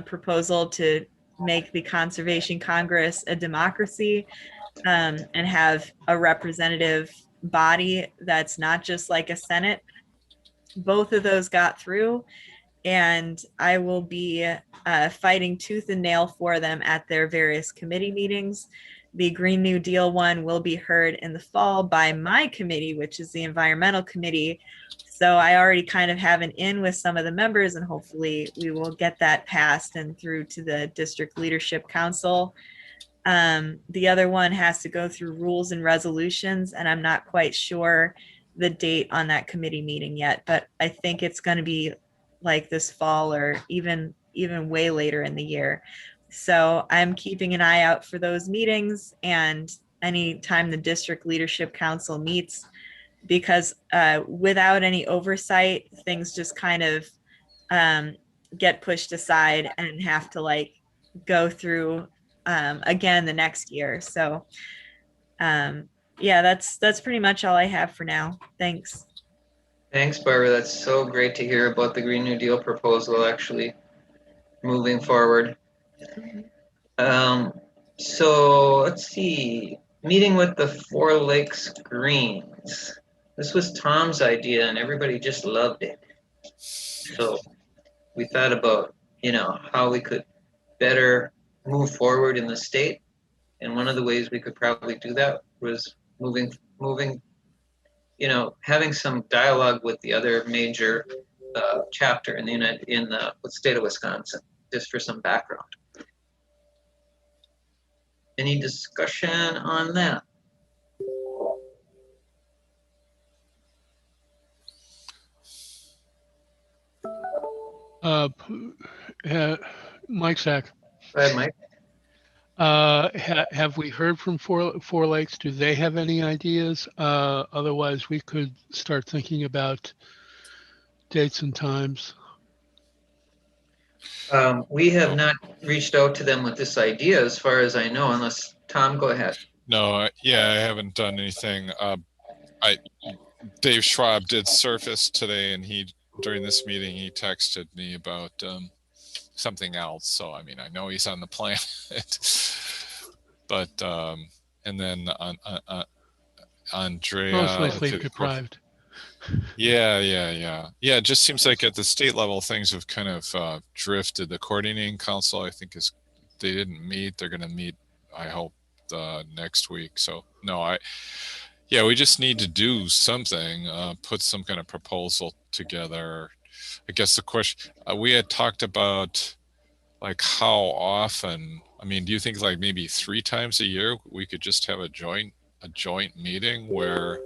proposal to make the Conservation Congress a democracy and have a representative body that's not just like a Senate. Both of those got through, and I will be fighting tooth and nail for them at their various committee meetings. The Green New Deal one will be heard in the fall by my committee, which is the Environmental Committee. So I already kind of have an in with some of the members, and hopefully we will get that passed and through to the District Leadership Council. The other one has to go through rules and resolutions, and I'm not quite sure the date on that committee meeting yet, but I think it's going to be like this fall or even way later in the year. So I'm keeping an eye out for those meetings and anytime the District Leadership Council meets, because without any oversight, things just kind of get pushed aside and have to like go through again the next year. So yeah, that's pretty much all I have for now. Thanks. Thanks, Barbara. That's so great to hear about the Green New Deal proposal actually moving forward. So let's see, meeting with the Four Lakes Greens. This was Tom's idea and everybody just loved it. So we thought about, how we could better move forward in the state. And one of the ways we could probably do that was moving, having some dialogue with the other major chapter in the state of Wisconsin, just for some background. Any discussion on that? Mike Sack. Go ahead, Mike. Have we heard from Four Lakes? Do they have any ideas? Otherwise, we could start thinking about dates and times. We have not reached out to them with this idea, as far as I know, unless Tom, go ahead. No, yeah, I haven't done anything. Dave Schwab did surface today, and during this meeting he texted me about something else. So I mean, I know he's on the planet, but and then Andrea. Mostly sleep deprived. Yeah. It just seems like at the state level, things have kind of drifted. The coordinating council, I think, they didn't meet. They're going to meet, I hope, next week. So no, we just need to do something, put some kind of proposal together. I guess the question we had talked about, like how often. I mean, do you think like maybe 3 times a year we could just have a joint meeting where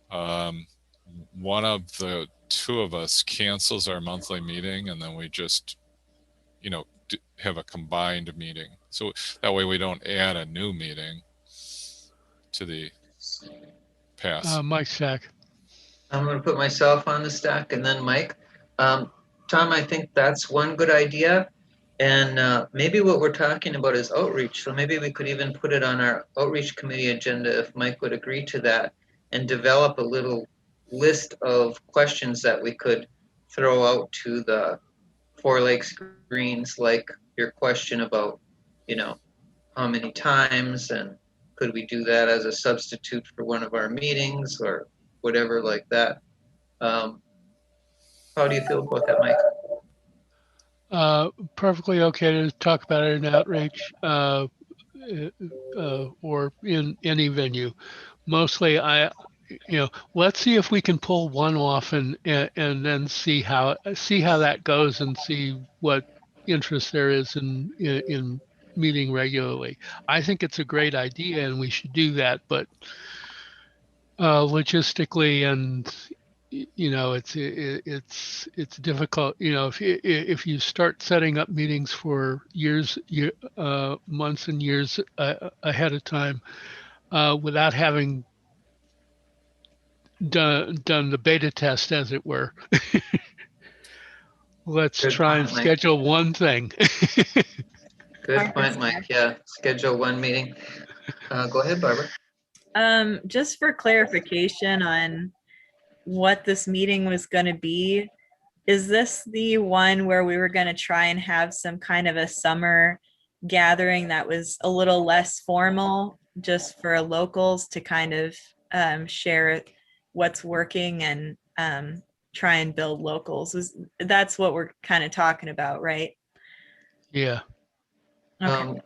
one of the 2 of us cancels our monthly meeting and then we just, have a combined meeting. So that way we don't add a new meeting to the past. Mike Sack. I'm going to put myself on the stack and then Mike. Tom, I think that's one good idea. And maybe what we're talking about is outreach. So maybe we could even put it on our outreach committee agenda if Mike would agree to that. and develop a little list of questions that we could throw out to the Four Lakes Greens, like your question about, you know, how many times, and could we do that as a substitute for one of our meetings or whatever like that. How do you feel about that, Mike? Perfectly okay to talk about it in outreach or in any venue. Mostly, let's see if we can pull one off and then see how that goes and see what interest there is in meeting regularly. I think it's a great idea and we should do that, but logistically and it's difficult. If you start setting up meetings for months and years ahead of time without having done the beta test, as it were. Let's Good try and point, Mike. schedule one thing. Good point, Mike. Yeah, schedule one meeting. Go ahead, Barbara. Just for clarification on what this meeting was going to be, is this the one where we were going to try and have some kind of a summer gathering that was a little less formal, just for locals to kind of share what's working and try and build locals? That's what we're kind of talking about, right? Yeah. Okay.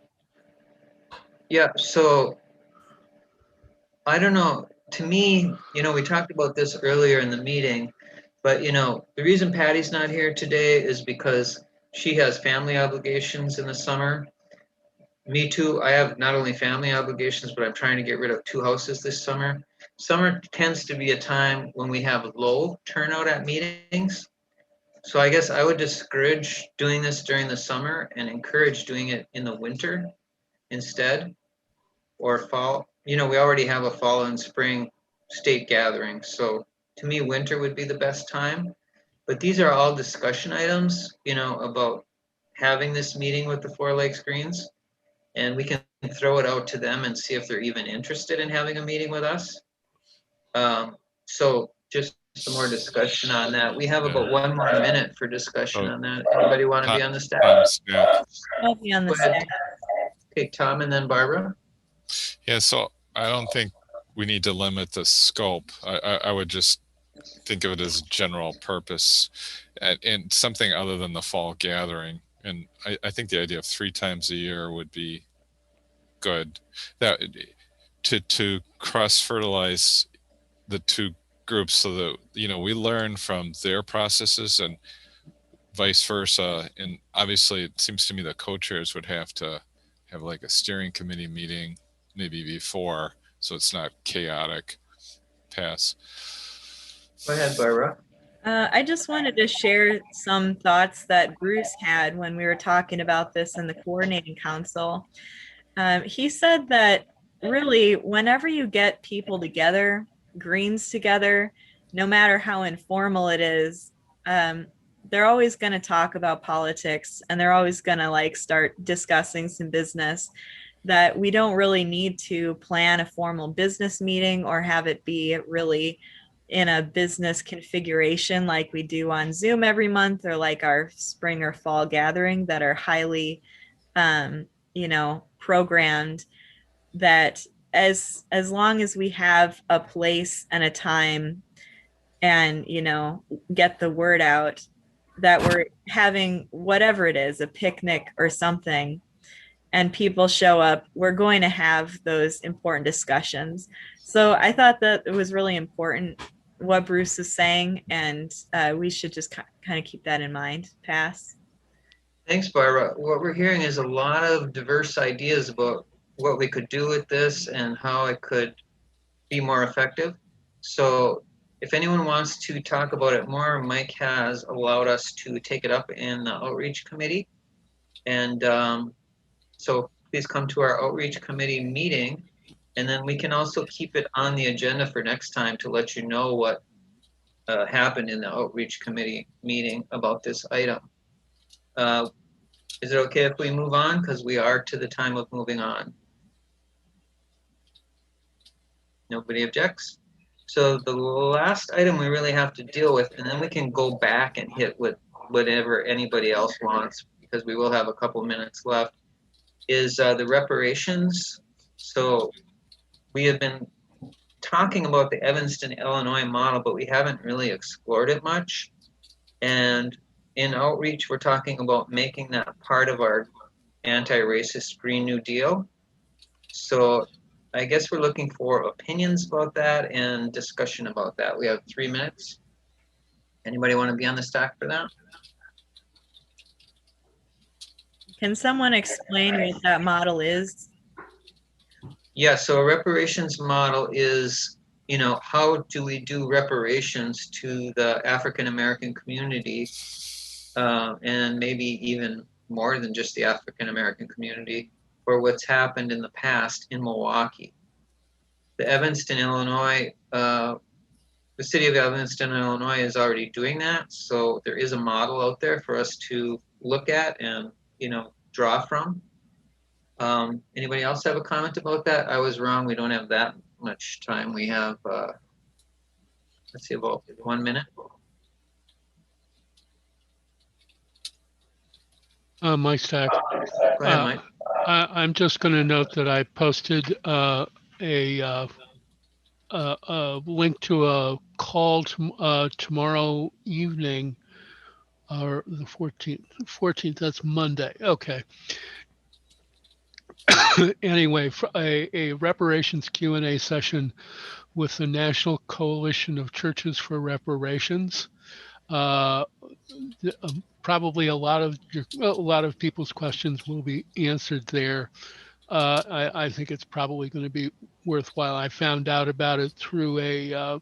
Yeah, so I don't know. To me, we talked about this earlier in the meeting, but the reason Patty's not here today is because she has family obligations in the summer. Me too. I have not only family obligations, but I'm trying to get rid of 2 houses this summer. Summer tends to be a time when we have low turnout at meetings. So I guess I would discourage doing this during the summer and encourage doing it in the winter instead, or fall. We already have a fall and spring state gathering. So to me, winter would be the best time. But these are all discussion items, about having this meeting with the Four Lakes Greens. And we can throw it out to them and see if they're even interested in having a meeting with us. So just some more discussion on that. We have about 1 more minute for discussion on that. Anybody want to be on the staff? I'll be on the Go ahead. staff. Okay, Tom and then Barbara. Yeah, so I don't think we need to limit the scope. I would just think of it as general purpose and something other than the fall gathering. And I think the idea of 3 times a year would be good. That to cross fertilize the 2 groups so that we learn from their processes and vice versa. And obviously it seems to me the co-chairs would have to have like a steering committee meeting maybe before, so it's not chaotic. Pass. Go ahead, Barbara. I just wanted to share some thoughts that Bruce had when we were talking about this in the coordinating council. He said that really, whenever you get people together, Greens together, no matter how informal it is, they're always going to talk about politics and they're always going to start discussing some business, that we don't really need to plan a formal business meeting or have it be really in a business configuration like we do on Zoom every month, or like our spring or fall gathering that are highly programmed. That as long as we have a place and a time and get the word out that we're having whatever it is, a picnic or something, and people show up, we're going to have those important discussions. So I thought that it was really important what Bruce is saying, and we should just kind of keep that in mind. Pass. Thanks, Barbara. What we're hearing is a lot of diverse ideas about what we could do with this and how it could be more effective. So if anyone wants to talk about it more, Mike has allowed us to take it up in the outreach committee. And so please come to our outreach committee meeting, and then we can also keep it on the agenda for next time to let you know what happened in the outreach committee meeting about this item. Is it okay if we move on? Because we are to the time of moving on. Nobody objects? So the last item we really have to deal with, and then we can go back and hit with whatever anybody else wants, because we will have a couple minutes left, is the reparations. So we have been talking about the Evanston, Illinois model, but we haven't really explored it much. And in outreach, we're talking about making that part of our anti-racist Green New Deal. So I guess we're looking for opinions about that and discussion about that. We have 3 minutes. Anybody want to be on the stack for that? Can someone explain what that model is? Yeah, so a reparations model is, how do we do reparations to the African American community, and maybe even more than just the African American community, for what's happened in the past in Milwaukee. The Evanston, Illinois, the city of Evanston, Illinois is already doing that. So there is a model out there for us to look at and, draw from. Anybody else have a comment about that? I was wrong. We don't have that much time. We have, let's see, about 1 minute. Mike Stack. Go ahead, Mike. I'm just going to note that I posted a link to a call tomorrow evening, or the 14th. 14th, that's Monday. Okay. Anyway, a reparations Q&A session with the National Coalition of Churches for Reparations. Probably a lot of people's questions will be answered there. I think it's probably going to be worthwhile. I found out about it through the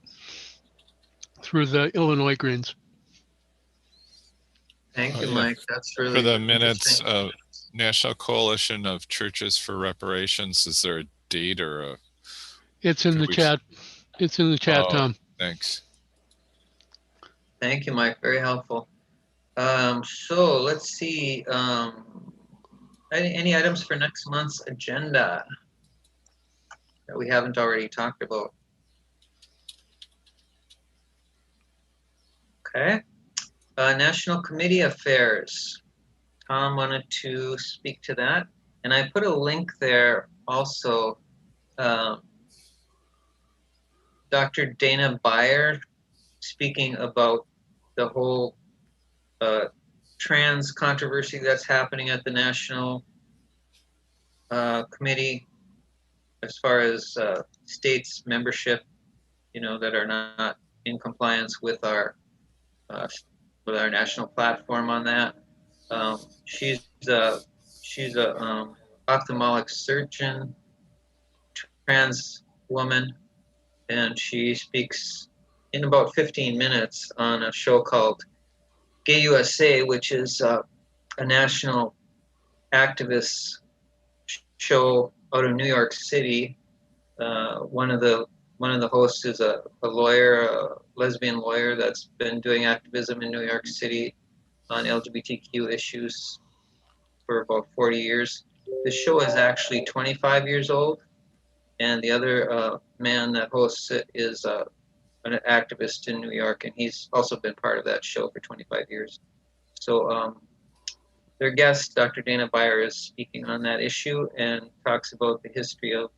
Illinois Greens. Thank you, yeah. Mike. That's really For the minutes interesting. of National Coalition of Churches for Reparations, is there a date or a? It's in the chat. It's in the chat, Tom. Thanks. Thank you, Mike. Very helpful. So let's see. Any items for next month's agenda that we haven't already talked about? Okay. National Committee Affairs. Tom wanted to speak to that. And I put a link there also. Dr. Dana Beyer speaking about the whole trans controversy that's happening at the National Committee, as far as states' membership, that are not in compliance with our national platform on that. She's a ophthalmic surgeon, trans woman, and she speaks in about 15 minutes on a show called Gay USA, which is a national activist show out of New York City. One of the hosts is a lawyer, a lesbian lawyer that's been doing activism in New York City on LGBTQ issues for about 40 years. The show is actually 25 years old, and the other man that hosts it is an activist in New York, and he's also been part of that show for 25 years. So their guest, Dr. Dana Beyer, is speaking on that issue and talks about the history of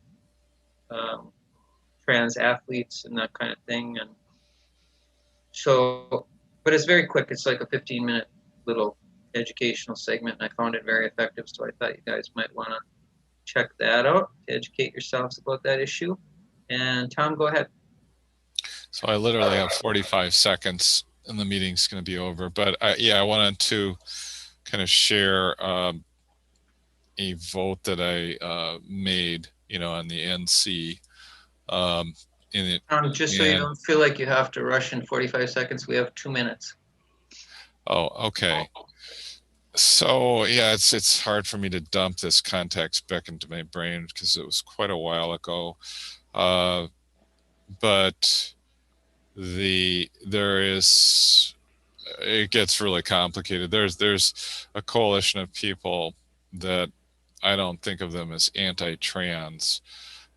trans athletes and that kind of thing. And so, but it's very quick. It's like a 15-minute little educational segment, and I found it very effective. So I thought you guys might want to check that out to educate yourselves about that issue. And Tom, go ahead. So I literally have 45 seconds and the meeting's going to be over. But I wanted to kind of share a vote that I made, on the NC. Just so you don't feel like you have to rush in 45 seconds, we have 2 minutes. Oh, okay. So yeah, it's hard for me to dump this context back into my brain because it was quite a while ago. But it gets really complicated. There's a coalition of people that I don't think of them as anti-trans.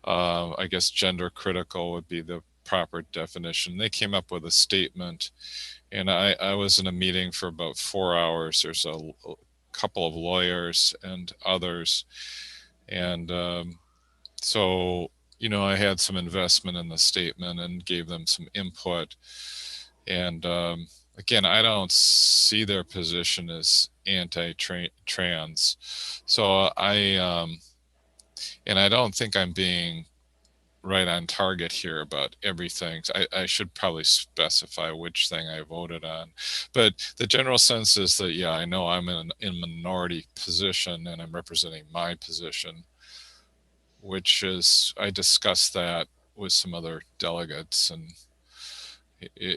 I guess gender critical would be the proper definition. They came up with a statement, and I was in a meeting for about 4 hours. There's a couple of lawyers and others, and so I had some investment in the statement and gave them some input. And again, I don't see their position as anti-trans, so and I don't think I'm being right on target here about everything. I should probably specify which thing I voted on, but the general sense is that, yeah, I know I'm in minority position and I'm representing my position, which is, I discussed that with some other delegates, and I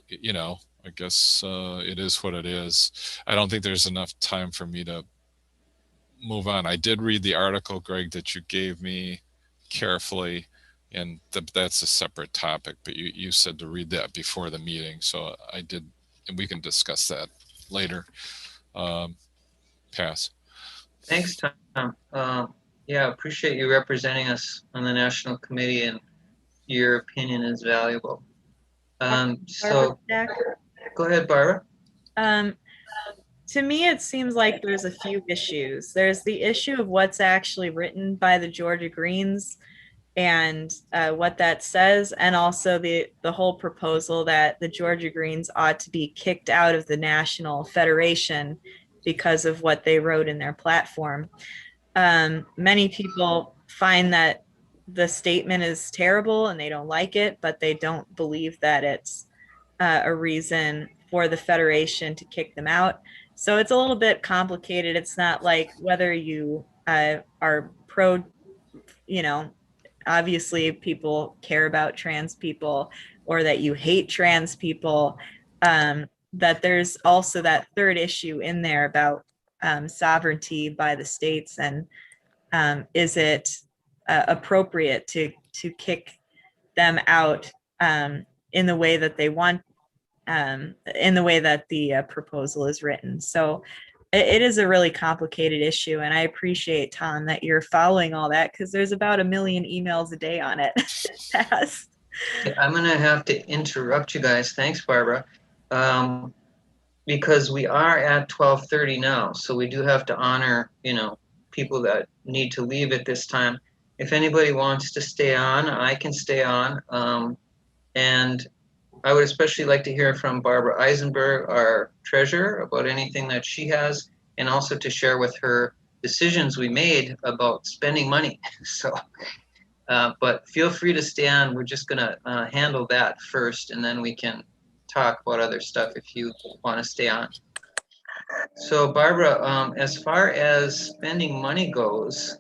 guess it is what it is. I don't think there's enough time for me to move on. I did read the article, Greg, that you gave me carefully, and that's a separate topic, but you said to read that before the meeting, so I did, and we can discuss that later. Pass. Thanks, Tom. Yeah, appreciate you representing us on the National Committee, and your opinion is valuable. So go ahead, Barbara. To me, it seems like there's a few issues. There's the issue of what's actually written by the Georgia Greens and what that says, and also the whole proposal that the Georgia Greens ought to be kicked out of the National Federation because of what they wrote in their platform. Many people find that the statement is terrible and they don't like it, but they don't believe that it's a reason for the Federation to kick them out. So it's a little bit complicated. It's not like whether you are pro, obviously people care about trans people, or that you hate trans people, that there's also that third issue in there about sovereignty by the states, and is it appropriate to kick them out in the way that they want, in the way that the proposal is written. So it is a really complicated issue, and I appreciate, Tom, that you're following all that, because there's about 1 million emails a day on it. I'm going to have to interrupt you guys. Thanks, Barbara. Because we are at 12:30 now, so we do have to honor, people that need to leave at this time. If anybody wants to stay on, I can stay on. And I would especially like to hear from Barbara Eisenberg, our treasurer, about anything that she has, and also to share with her decisions we made about spending money. So, but feel free to stay on. We're just going to handle that first, and then we can talk about other stuff if you want to stay on. So Barbara, as far as spending money goes,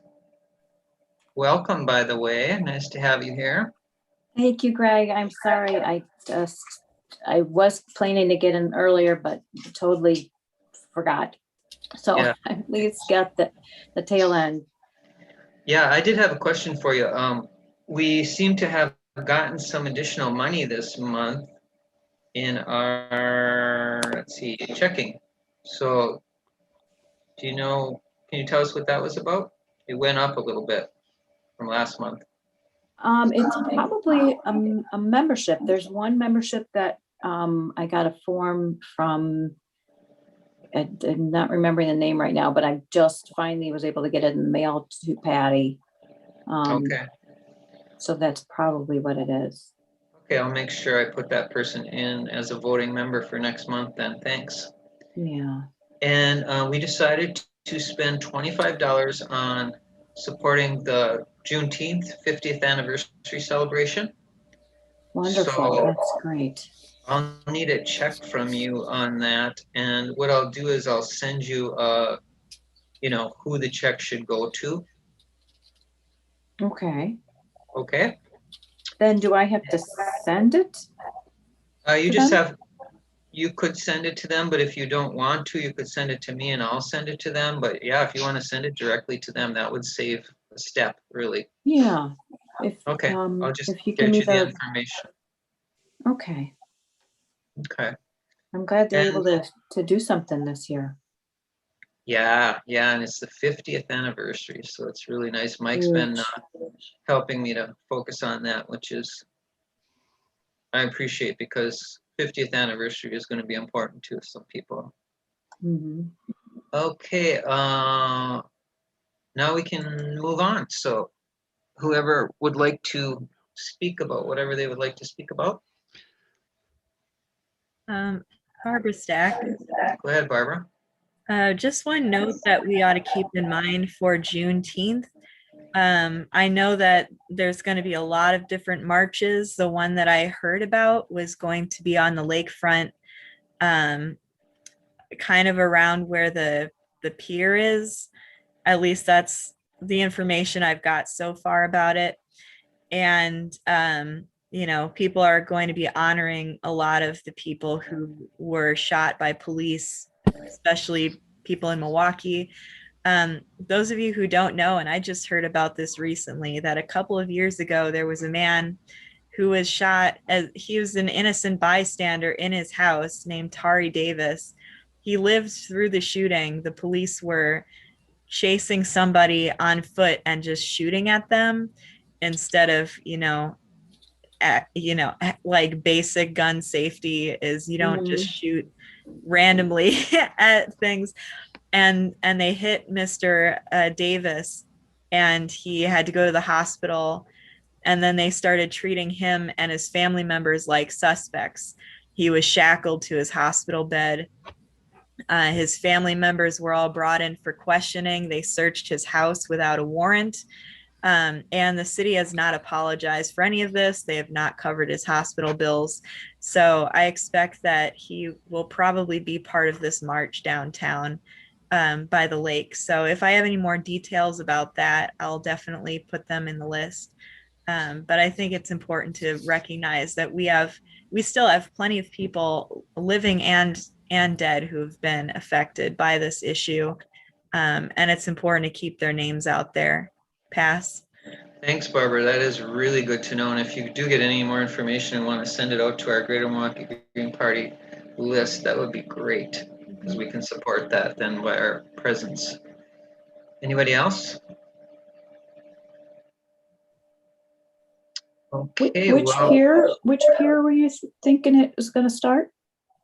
welcome, by the way. Nice to have you here. Thank you, Greg. I'm sorry. I was planning to get in earlier, but totally forgot. So yeah. I at least got the tail end. Yeah, I did have a question for you. We seem to have gotten some additional money this month in our, checking. So can you tell us what that was about? It went up a little bit from last month. It's probably a membership. There's one membership that I got a form from, I'm not remembering the name right now, but I just finally was able to get it in the mail to Patty. Okay. So that's probably what it is. Okay, I'll make sure I put that person in as a voting member for next month then. Thanks. Yeah. And we decided to spend $25 on supporting the Juneteenth 50th anniversary celebration. Wonderful. So that's great. I'll need a check from you on that. And what I'll do is I'll send you, who the check should go to. Okay. Okay. Then do I have to send it? You could send it to them, but if you don't want to, you could send it to me and I'll send it to them. But yeah, if you want to send it directly to them, that would save a step, really. Yeah. Okay, I'll just if you get give you me the information. Okay. Okay. I'm glad they're able to do something this year. Yeah, and it's the 50th anniversary, so it's really nice. Mike's been helping me to focus on that, which is, I appreciate, because 50th anniversary is going to be important to some people. Mhm. Okay, now we can move on. So whoever would like to speak about whatever they would like to speak about, Barbara Stack. go ahead, Barbara. Just one note that we ought to keep in mind for Juneteenth. I know that there's going to be a lot of different marches. The one that I heard about was going to be on the lakefront, kind of around where the pier is. At least that's the information I've got so far about it. And you know, people are going to be honoring a lot of the people who were shot by police, especially people in Milwaukee. Those of you who don't know, and I just heard about this recently, that a couple of years ago there was a man who was shot as he was an innocent bystander in his house named Tari Davis. He lived through the shooting. The police were chasing somebody on foot and just shooting at them instead of, like basic gun safety is you don't just shoot randomly at things. And they hit Mr. Davis, and he had to go to the hospital. And then they started treating him and his family members like suspects. He was shackled to his hospital bed. His family members were all brought in for questioning. They searched his house without a warrant. And the city has not apologized for any of this. They have not covered his hospital bills. So I expect that he will probably be part of this march downtown by the lake. So if I have any more details about that, I'll definitely put them in the list. But I think it's important to recognize that we still have plenty of people living and dead who have been affected by this issue. And it's important to keep their names out there. Pass. Thanks, Barbara. That is really good to know. And if you do get any more information and want to send it out to our Greater Milwaukee Green Party list, that would be great, because we can support that then by our presence. Anybody else? Okay, Which well, pier were you thinking it was going to start?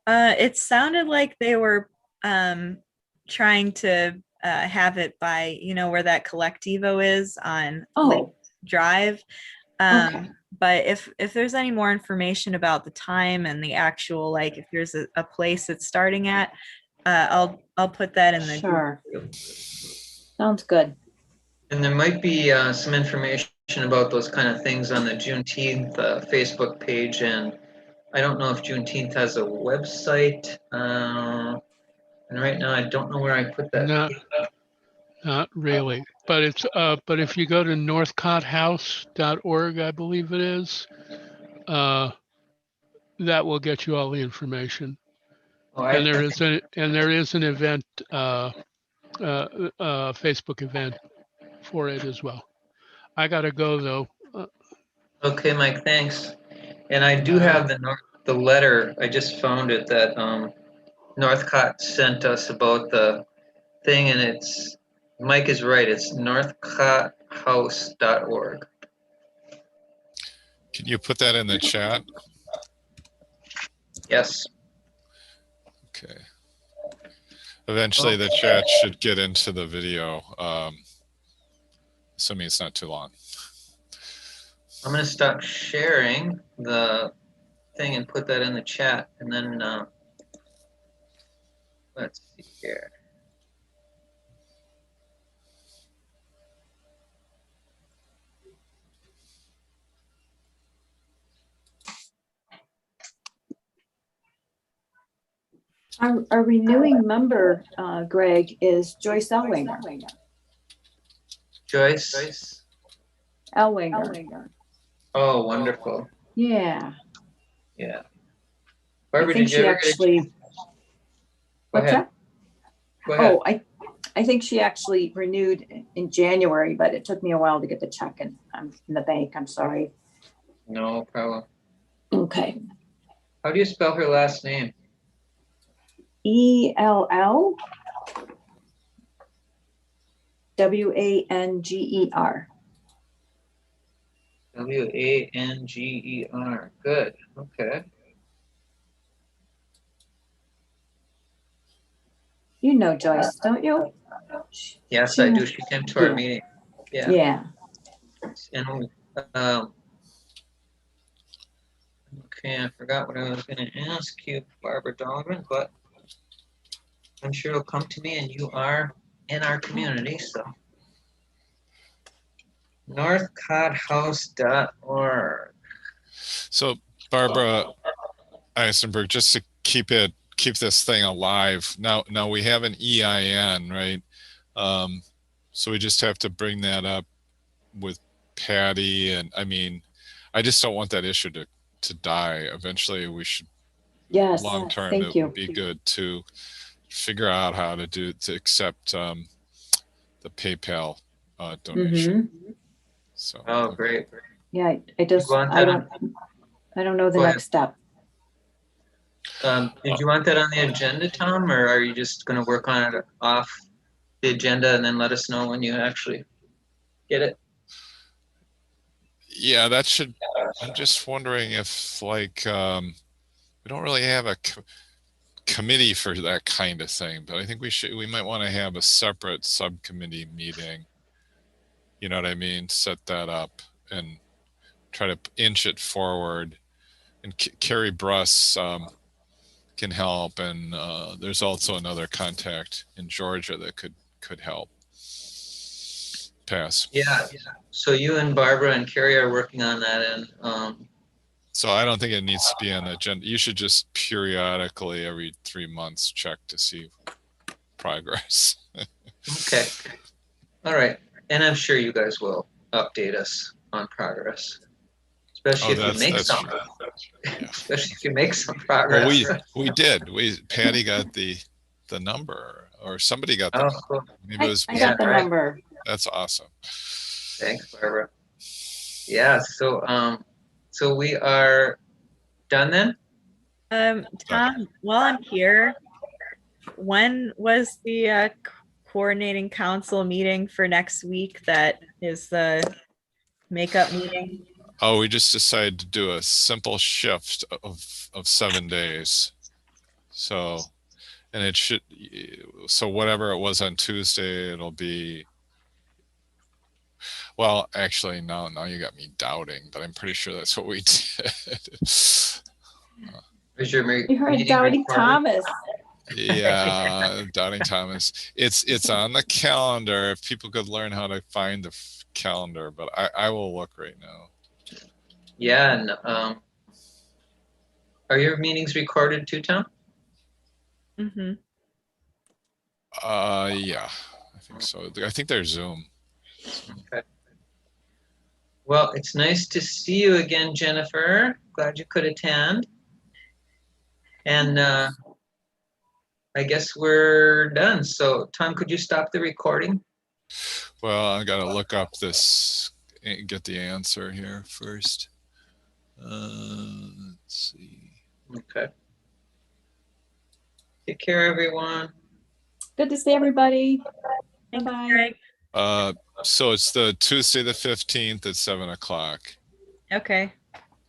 It sounded like they were trying to have it by, where that Collectivo is on Lake Drive. Okay. But if there's any more information about the time and the actual, like if there's a place it's starting at, I'll put that in the Sure. group. Sounds good. and there might be some information about those kind of things on the Juneteenth Facebook page. And I don't know if Juneteenth has a website. And right now I don't know where I put that. Not really, but it's but if you go to northcotthouse.org, I believe it is, that will get you all the information. Oh, And there is an event, Facebook event for it as well. I gotta go though. Okay, Mike, thanks. And I do have the letter. I just found it that Northcott sent us about the thing, and it's Mike is right. It's northcotthouse.org. Can you put that in the chat? Yes. Okay. Eventually the chat should get into the video, assuming it's not too long. I'm going to stop sharing the thing and put that in the chat, and then let's see here. Our renewing member, Greg, is Joyce Elwinger. Joyce? Elwinger. Oh, wonderful. Yeah. Yeah. I Barbara, think did you she ever actually. Go What's ahead. that? Go ahead. Oh, I think she actually renewed in January, but it took me a while to get the check in the bank. I'm sorry. No problem. Okay. How do you spell her last name? ELLWANGER. Wanger. Good. Okay. You know Joyce, don't you? Yes, I do. She came to our Yeah. meeting. Yeah. Yeah. And um, okay, I forgot what I was going to ask you, Barbara Donovan, but I'm sure it'll come to me, and you are in our community, so. northcodhouse.org. So Barbara Eisenberg, just to keep this thing alive. Now we have an EIN, right? So we just have to bring that up with Patty, and I mean, I just don't want that issue to die. Eventually, we should. Yes. Long term, Thank it you. would be good to figure out how to accept the PayPal donation. So. Oh, great. Yeah, I just, You want I that don't know the Go ahead. next step. Did you want that on the agenda, Tom, or are you just going to work on it off the agenda and then let us know when you actually get it? Yeah, that should. I'm just wondering if, like, we don't really have a committee for that kind of thing, but I think we might want to have a separate subcommittee meeting. You know what I mean? Set that up and try to inch it forward. And Carrie Bruss can help, and there's also another contact in Georgia that could help. Pass. Yeah. So you and Barbara and Carrie are working on that, and so I don't think it needs to be on the agenda. You should just periodically, every 3 months, check to see progress. okay. All right. And I'm sure you guys will update us on progress, especially if you make some. Yeah. Especially if you make some progress. Well, we did. Patty got the number, or somebody got the number. Cool. Maybe it was I got the number. That's awesome. Thanks, Barbara. Yeah. So we are done then. Tom, while I'm here, when was the coordinating council meeting for next week? That is the makeup meeting. Oh, we just decided to do a simple shift of 7 days. So, and it should, so whatever it was on Tuesday, it'll be, well, actually, now you got me doubting, but I'm pretty sure that's what we did. You heard Doubting Thomas. Yeah, Doubting Thomas. It's on the calendar. If people could learn how to find the calendar, but I will look right now. Yeah, and are your meetings recorded too, Tom? Mm-hmm. Yeah, I think so. I think they're Zoom. Okay. Well, it's nice to see you again, Jennifer. Glad you could attend. And I guess we're done. So, Tom, could you stop the recording? Well, I got to look up this, get the answer here first. Let's see. Okay. Take care, everyone. Good to see everybody. Thanks, Bye-bye. Greg. So it's the Tuesday the 15th at 7 o'clock. Okay.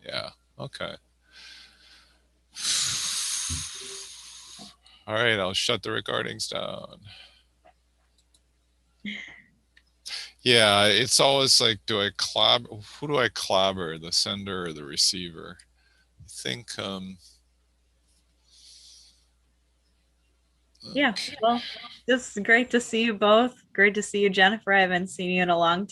Yeah. Okay. All right. I'll shut the recordings down. Yeah. It's always like, who do I clobber, the sender or the receiver? I think, Yeah. Well, it's great to see you both. Great to see you, Jennifer. I haven't seen you in a long